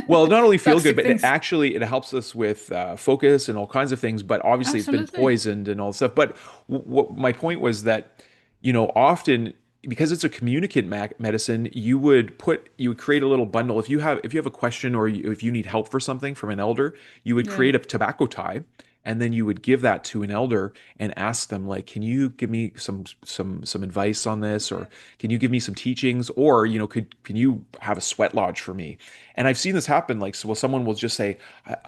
well, not only feel good, Toxic but it things. actually it helps us with focus and all kinds of things. But obviously, it's been Absolutely. poisoned and all this stuff. But what my point was that, often, because it's a communicant medicine, you would create a little bundle. If you have a question, or if you need help for something from an elder, you would Yeah. create a tobacco tie, and then you would give that to an elder and ask them, like, can you give me some advice on this, or can you give me some teachings, or can you have a sweat lodge for me? And I've seen this happen. Like, so, well, someone will just say,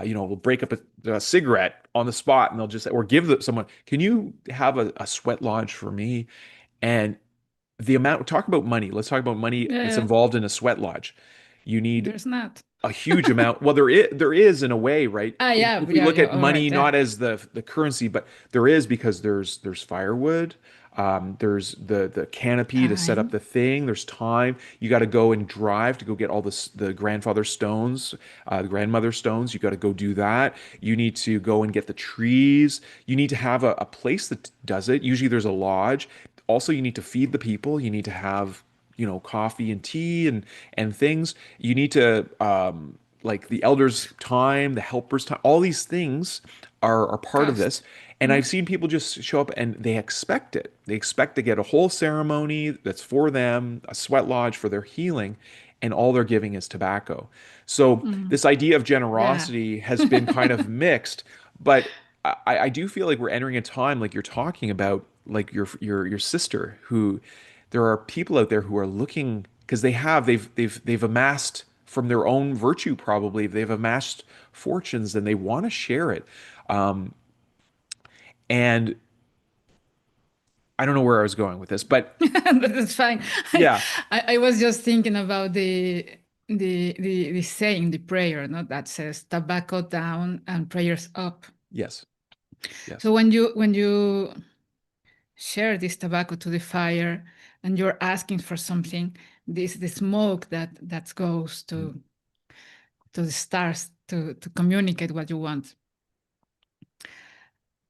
we'll break up a cigarette on the spot, and they'll just, or give someone, can you have a sweat lodge for me? And the amount, talk about money. Let's talk about money Yeah. that's Yeah. involved in a sweat lodge. You need There's not. a huge amount. Well, there is in a way, right? Ah, If, yeah. if we Yeah. look Yeah. at All right. money Yeah. not as the currency, but there is, because there's firewood, there's the canopy to set up Time. the thing. There's time. You got to go and drive to go get all the grandfather stones, the grandmother stones. You got to go do that. You need to go and get the trees. You need to have a place that does it. Usually there's a lodge. Also, you need to feed the people. You need to have coffee and tea and things. You need to like the elders' time, the helpers' time. All these things are part of this. Cost. And Mm, I've seen people just show up and they expect it. They expect to get a whole ceremony that's for them, a sweat lodge for their healing, and all they're giving is tobacco. So mm. this idea of Yeah. generosity has been kind of mixed, but I do feel like we're entering a time, like you're talking about, like your sister, who there are people out there who are looking, because they've amassed from their own virtue, probably they've amassed fortunes, and they want to share it. And I don't know where I was going with this, but That's fine. yeah, I was just thinking about the saying, the prayer, no, that says tobacco down and prayers up. yes, yes. So when you share this tobacco to the fire and you're asking for something, this the smoke that goes to the stars to communicate what you want.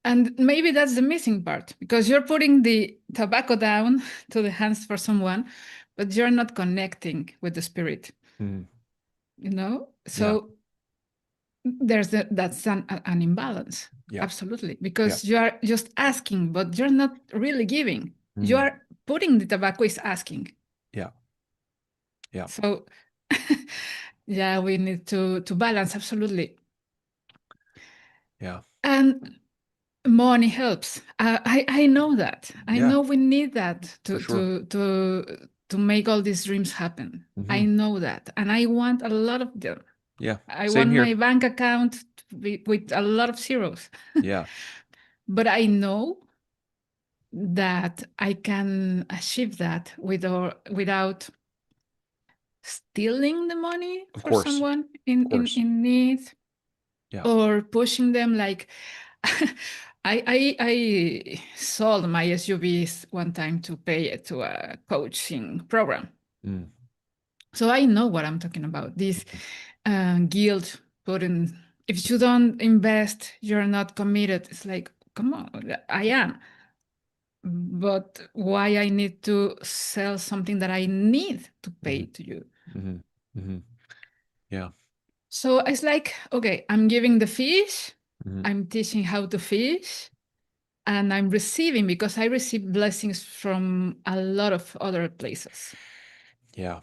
And maybe that's the missing part, because you're putting the tobacco down to the hands for someone, but you're not connecting with the spirit, Mm, you know? yeah, So that's an imbalance, yeah, absolutely, yeah. because you are just asking, but you're not really giving. You Mm, are putting the tobacco is asking. yeah, yeah, So yeah, we need to balance, absolutely. yeah, And money helps. I know that. I yeah, know we need that for to sure. to to to make all these dreams happen. I Hmm. know that, and I want a lot of them. Yeah, I same want my here. bank account to be with a lot of zeros. Yeah. But I know that I can achieve that without stealing the money Of for course. someone Of in, course. in need, Yeah. or pushing them like I sold my SUVs one time to pay it to a coaching program. Mm, So I know what I'm talking about. This guilt putting, if you don't invest, you're not committed. It's like, come on, I am. But why I need to sell something that I need to pay mm, to you? hmm, hmm. Yeah. So it's like, okay, I'm giving the fish, Hmm. I'm teaching how to fish, and I'm receiving, because I receive blessings from a lot of other places. Yeah.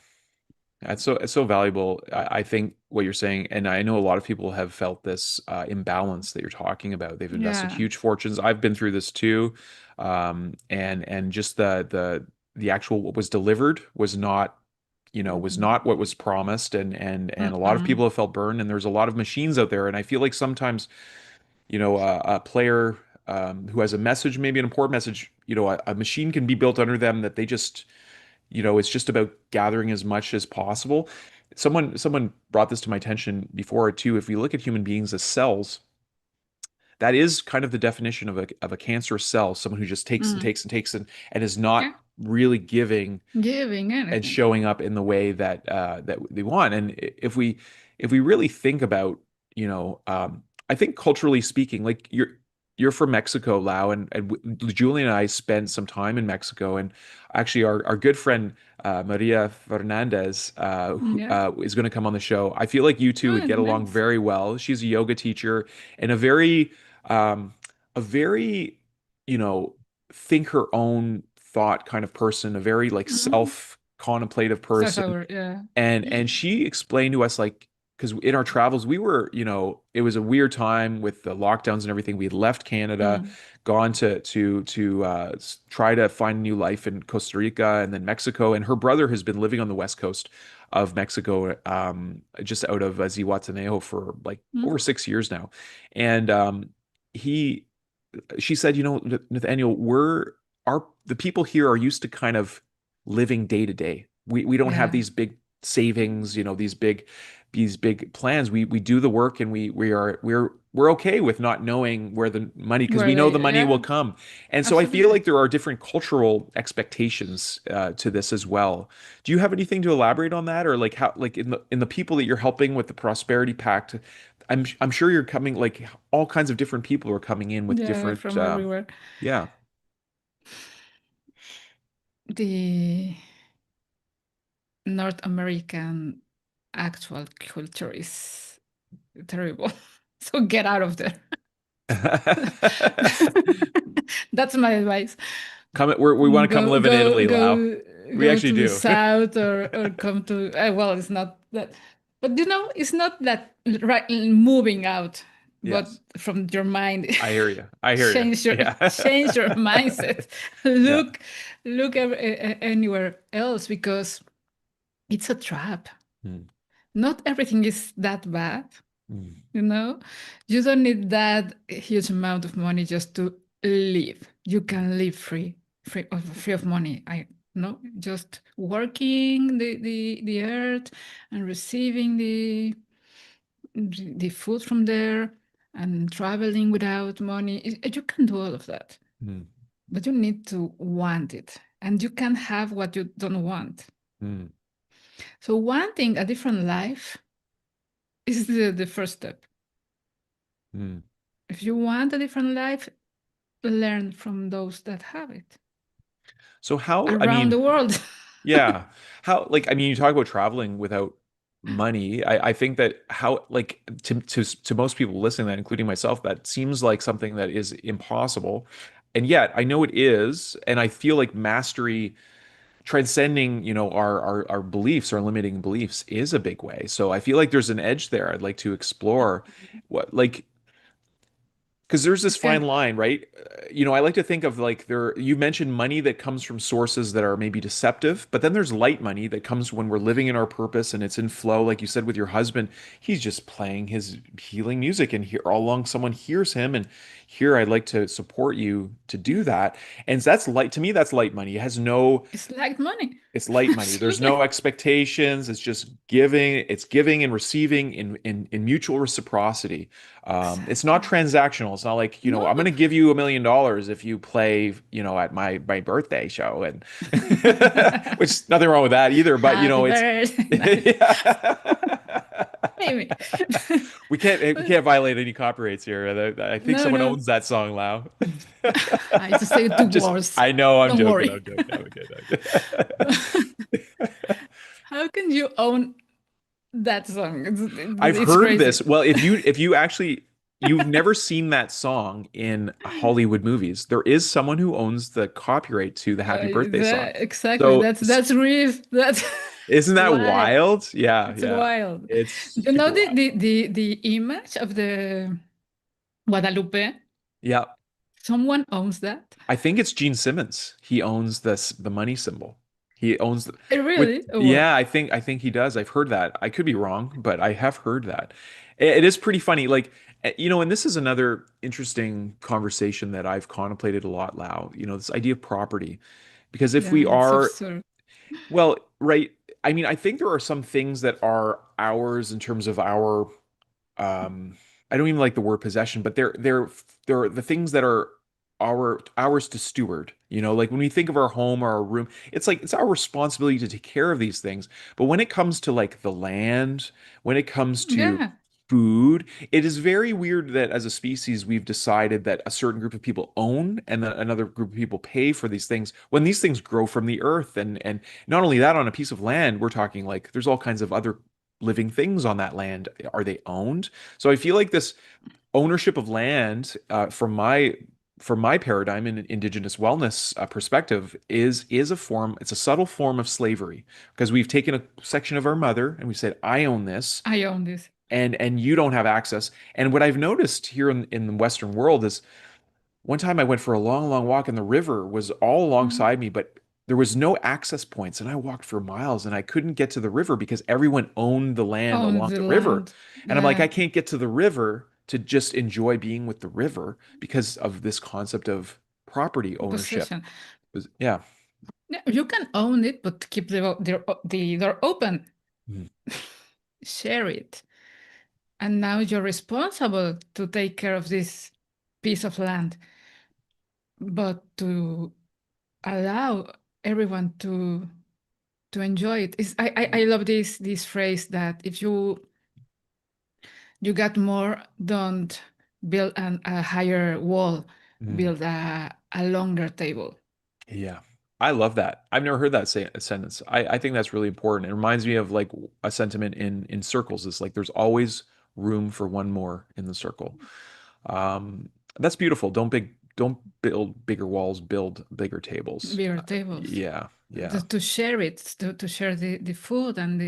It's so valuable. I think what you're saying, and I know a lot of people have felt this imbalance that you're talking about. They've invested Yeah. huge fortunes. I've been through this too, and just the actual what was delivered was not, was Mhm. not what was promised, and a lot of Mm-mm. people have felt burned. And there's a lot of machines out there, and I feel like sometimes, a player who has a message, maybe an important message, a machine can be built under them that they just it's just about gathering as much as possible. Someone brought this to my attention before too. If we look at human beings as cells, that is kind of the definition of a cancerous cell, someone who just takes and Mm. takes and takes and is Yeah. not really giving Giving and anything. showing up in the way that they want. And if we really think about, I think culturally speaking, like you're from Mexico, Lau, and Julie and I spent some time in Mexico, and actually our good friend Maria Fernandez, who Yeah. is going to come on the show. I feel like you two would Oh, get along nice. very well. She's a yoga teacher and um, a very, you know, think her own thought kind of person, a very like Mm. self-contemplative person. Self-aware, yeah. And she explained to us, like, because in our travels we were, it was a weird time with the lockdowns and everything. We had left Canada, Mm. gone to try to find a new life in Costa Rica and then Mexico. And her brother has been living on the west coast of Mexico, just out of Zihuatanejo for like Mm. over 6 years now. And he she said, Nathaniel, the people here are used to kind of living day to day. We don't have Yeah. these big savings, these big plans. We do the work, and we're okay with not knowing where the money, because Where we know the they, money will yeah, come. And so I feel absolutely. like there are different cultural expectations to this as well. Do you have anything to elaborate on that, or like how, like in the people that you're helping with the Prosperity Pact? I'm sure you're coming, like all kinds of different people are coming in with Yeah, different from everywhere. yeah. The North American actual culture is terrible. So get out of there. That's my advice. We want to come Go, live in go, Italy, Lau. go, We go actually to the do. south, or come to. Well, it's not that, but it's not that right moving out, but Yes. from your mind. I hear you. I hear you. change your Yeah. change your mindset. Yeah. Look anywhere else, because it's a trap. Mm, Not everything is that bad. mm, You know, you don't need that huge amount of money just to live. You can live free. free of money. I no just working the earth and receiving the food from there and traveling without money. You can do all of that, Mm, but you need to want it, and you can have what you don't want. mm, So wanting a different life is the first step. mm. If you want a different life, learn from those that have it So how, I around mean, the world. yeah. How, like, I mean, you talk about traveling without money. I think that how, like, to most people listening, that including myself, that seems like something that is impossible. And yet I know it is. And I feel like mastery, transcending, our beliefs, our limiting beliefs is a big way. So I feel like there's an edge there I'd like to explore. What, like, because there's this fine Okay. line, right? I like to think of like you mentioned money that comes from sources that are maybe deceptive, but then there's light money that comes when we're living in our purpose and it's in flow. Like you said with your husband, he's just playing his healing music and here all along someone hears him and here I'd like to support you to do that. And so that's light to me, that's light money. It has no It's like money. it's light money. There's no Absolutely. expectations. It's just giving. It's giving and receiving in mutual reciprocity. It's not Exactly. transactional. It's not like, I'm going No. to give you $1 million if you play, at my birthday show, and which nothing wrong with that either. But Happy it's birthday. yeah. Maybe. We can't violate any copyrights here. I think No, someone no. owns that song, Lau. I just say two Just words. I know I'm Don't joking. worry. I'm joking. I'm kidding. How can you own that song? I've It's heard crazy. this. Well, if you actually you've never seen that song in Hollywood movies, there is someone who owns the copyright to the Happy Birthday song. Exactly. So That's real. That's isn't that why wild? Yeah, it's yeah. wild. It's You know super wild. the image of the Guadalupe? Yeah. Someone owns that? I think it's Gene Simmons. He owns the money symbol. He owns with Really? Or what? yeah, I think he does. I've heard that. I could be wrong, but I have heard that. It is pretty funny. Like, and this is another interesting conversation that I've contemplated a lot, Lau. This idea of property. Because if we Yeah, it's are, absurd. well, right, I mean, I think there are some things that are ours in terms of our um I don't even like the word possession, but they're the things that are ours to steward. Like when we think of our home or our room, it's like it's our responsibility to take care of these things. But when it comes to like the land, when it comes to Yeah. food, it is very weird that as a species we've decided that a certain group of people own and that another group of people pay for these things when these things grow from the earth. And not only that, on a piece of land, we're talking like there's all kinds of other living things on that land. Are they owned? So I feel like this ownership of land, from my paradigm in indigenous wellness perspective, is a form. It's a subtle form of slavery because we've taken a section of our mother and we said, "I own this." I own this. And you don't have access. And what I've noticed here in the Western world is one time I went for a long, long walk and the river was all Mhm. alongside me, but there was no access points. And I walked for miles and I couldn't get to the river because everyone owned the land Own along the the river. land. And I'm like, Yeah. I can't get to the river to just enjoy being with the river because of this concept of property ownership. Possession. Yeah. Yeah, you can own it, but keep the door open. Mhm. Share it. And now you're responsible to take care of this piece of land, but to allow everyone to enjoy it. I love this phrase that if you got more, don't build a higher wall, Mhm. build a longer table. Yeah. I love that. I've never heard that say a sentence. I think that's really important. It reminds me of like a sentiment in circles. It's like there's always room for one more in the circle. Um, that's beautiful. Don't build bigger walls, build bigger tables. Bigger tables. Yeah, yeah. To share it, to share the food and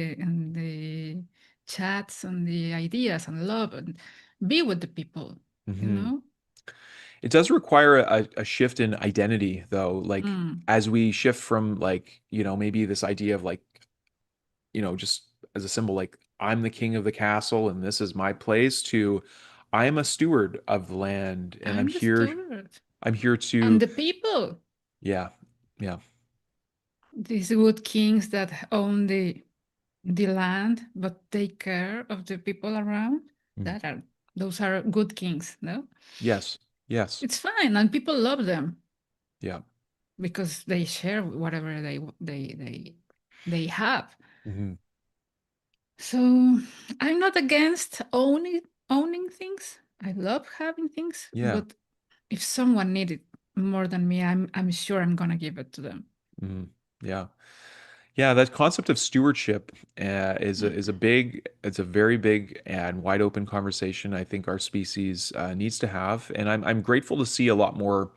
the chats and the ideas and love and be with the people, you Hmm. know? It does require a shift in identity, though. Like Mm. as we shift from like, maybe this idea of like, just as a symbol, like I'm the king of the castle and this is my place, to I am a steward of the land and I'm I'm the here, steward. I'm here And to, the people. yeah. Yeah. These good kings that own the land but take care of the people around. Mm. That are those are good kings, no? Yes. Yes. It's fine, and people love them Yeah. because they share whatever they have. Hmm. So I'm not against owning things. I love having things, Yeah. but if someone needs it more than me, I'm sure I'm gonna give it to them. Hmm. Yeah. Yeah, that concept of stewardship is a big, it's a very big and wide open conversation I think our species needs to have, and I'm grateful to see a lot more,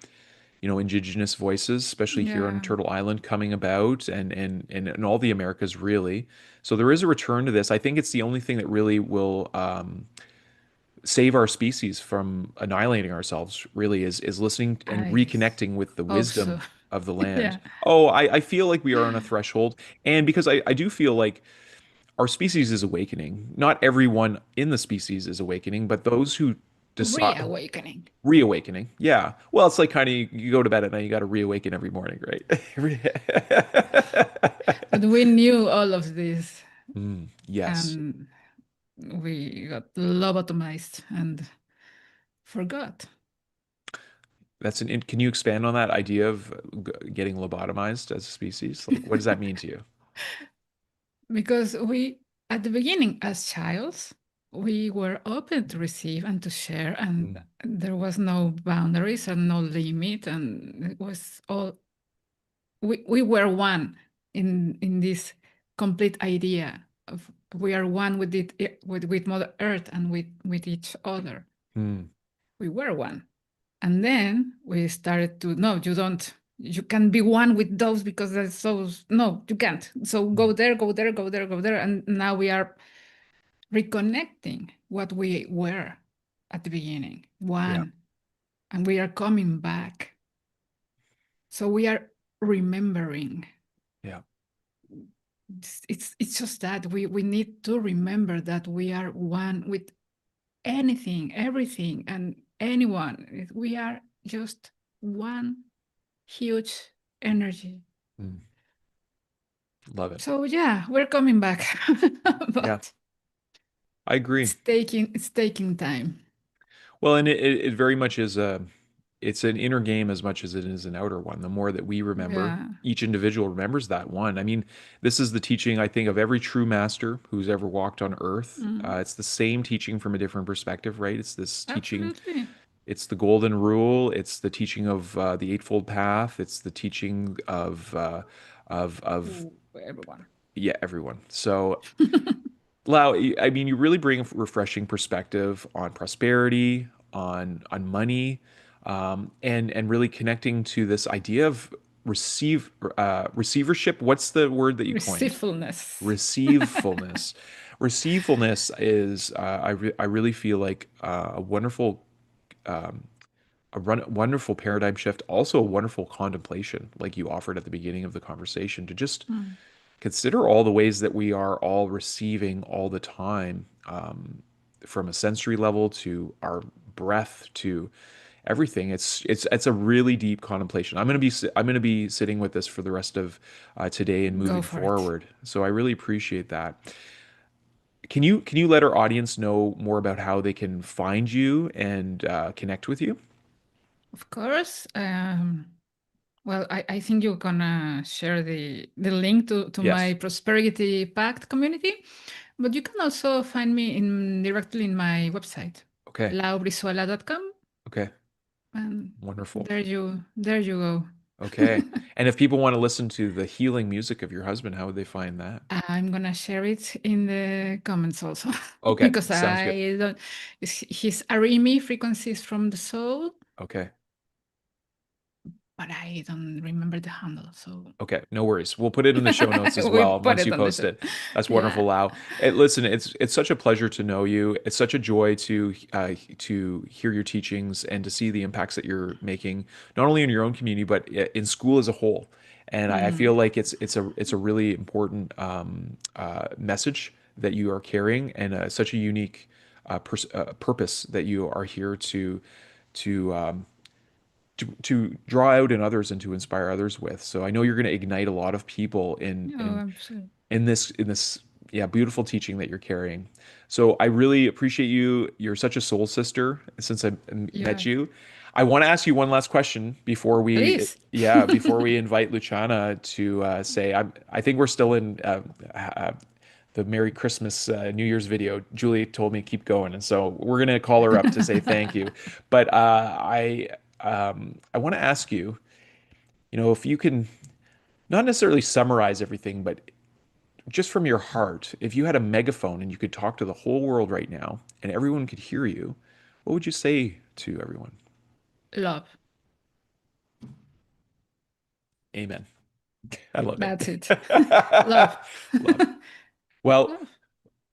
indigenous voices, especially here on Yeah, Turtle Island, coming about, and in all the Americas really. So there is a return to this. I think it's the only thing that really will save our species from annihilating ourselves. Really, is listening and I reconnecting with the hope so. wisdom of the land. Yeah, Oh, I feel like we are on a threshold, and because I do feel like our species is awakening. Not everyone in the species is awakening, but those who decide reawakening. reawakening. Yeah. Well, it's like kind of you go to bed at night, you got to reawaken every morning, right? But we knew all of this, Yes. and we got lobotomized and forgot. Can you expand on that idea of getting lobotomized as a species? Like, what does that mean to you? Because we, at the beginning, as childs, we were open to receive and to share, and Mm, there was no boundaries and no limit, and it was all we were one in this complete idea of we are one with it with Mother Earth and with each other. mm, We were one. And then we started to, no, you don't, you can be one with those because that's so, no, you can't. So mm. go there, go there, go there, go there. And now we are reconnecting what we were at the beginning, Yeah. one, and we are coming back. So we are remembering. Yeah. It's just that we need to remember that we are one with anything, everything, and anyone. We are just one huge energy. Mm. Love it. So yeah, we're coming back, Yeah. but I agree. it's taking time. Well, and it very much is it's an inner game as much as it is an outer one. The more that we remember, Yeah. each individual remembers that one. I mean, this is the teaching, I think, of every true master who's ever walked on earth. Mm, It's the same teaching from a different perspective, right? It's this teaching, absolutely. it's the golden rule. It's the teaching of the eightfold path. It's the teaching of To everyone. yeah, everyone. So Lau, I mean, you really bring a refreshing perspective on prosperity, on money, and really connecting to this idea of receivership. What's the word that you coined? Receivefulness. Receivefulness. Receivefulness is I really feel like wonderful paradigm shift, also a wonderful contemplation, like you offered at the beginning of the conversation, to just Mm. consider all the ways that we are all receiving all the time, from a sensory level to our breath to everything. It's a really deep contemplation. I'm gonna be sitting with this for the rest of today and Go moving for it. forward. So I really appreciate that. Can you let our audience know more about how they can find you and connect with you? Of course. Well, I think you're gonna share the link to my Yes. Prosperity Pact community, but you can also find me directly in my website, Okay. laubrizuela.com, Okay. and Wonderful. there you go. Okay. And if people want to listen to the healing music of your husband, how would they find that? I'm gonna share it in the comments also Okay. because Sounds good. I don't. His Arimi frequencies from the soul, Okay. but I don't remember the handle, so Okay, no worries. We'll put it in the show notes as we well put once you it on the post show. it. That's Yeah. wonderful, Lau. Listen, it's such a pleasure to know you. It's such a joy to hear your teachings and to see the impacts that you're making, not only in your own community but in Skool as a whole. And I feel Mm. like it's a really important message that you are carrying, and such a unique purpose that you are here to to draw out in others and to inspire others with. So I know you're going to ignite a lot of people No, I'm sure. in this yeah, beautiful teaching that you're carrying. So I really appreciate you. You're such a soul sister since I met Yeah, you. I want to ask you one last question before please. before we invite Luciana to say I think we're still in the Merry Christmas New Year's video. Julie told me keep going, and so we're gonna call her up to say thank you. But I want to ask you, if you can not necessarily summarize everything, but just from your heart, if you had a megaphone and you could talk to the whole world right now and everyone could hear you, what would you say to everyone? Love. Amen. I love it. That's it. Love. Love. Well, Love.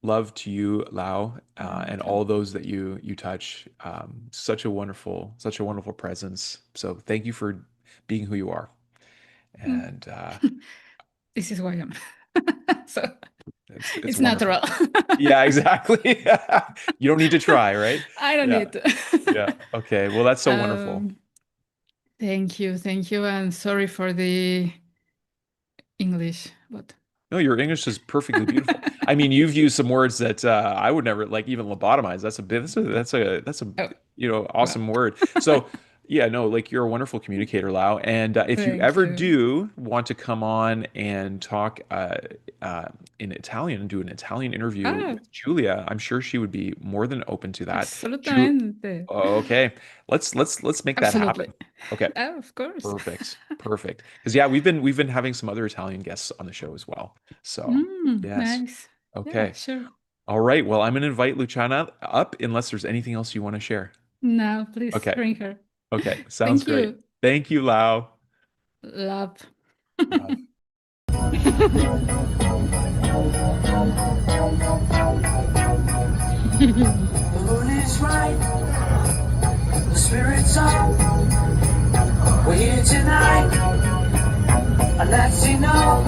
love to you, Lau, You're and welcome. all those that you touch. Such a wonderful presence. So thank you for being who you are. Mm. And This is who I am. So it's it's wonderful. natural. Yeah, exactly. You don't need to try, right? I don't Yeah. need to. Yeah. Okay. Well, that's so wonderful. Um, thank you, and sorry for the English, but No, your English is perfectly beautiful. I mean, you've used some words that I would never like, even lobotomize. That's a bit, that's a oh, awesome well, word. So, yeah, no, like you're a wonderful communicator, Lau. And if you thank ever you. do want to come on and talk in Italian and do an Italian interview Ah, with Julia, I'm sure she would be more than open to that. assolutamente. Okay, let's make that Absolutely. happen. Okay. Oh, of course. Perfect. Perfect. Because yeah, we've been having some other Italian guests on the show as well. So, yes. Nice. Yeah, Okay. sure. All right. Well, I'm going to invite Luciana up unless there's anything else you want to share. Now, please Okay. bring her. Okay. Sounds Thank great. you. Thank you, Lau. Love. Love. The moon is right, the spirit's up. We're here tonight, and that's enough.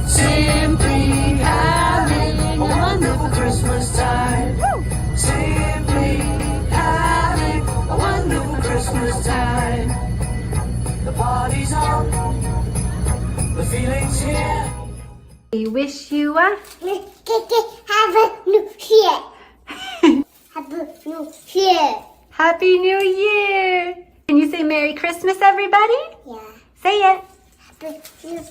Simply having a wonderful Christmas time. Simply having a wonderful Christmas time. The party's on, the feeling's here. We wish you a Happy New Year. Happy New Year. Happy New Year! Can you say Merry Christmas, everybody? Yeah. Say it. Happy New Year.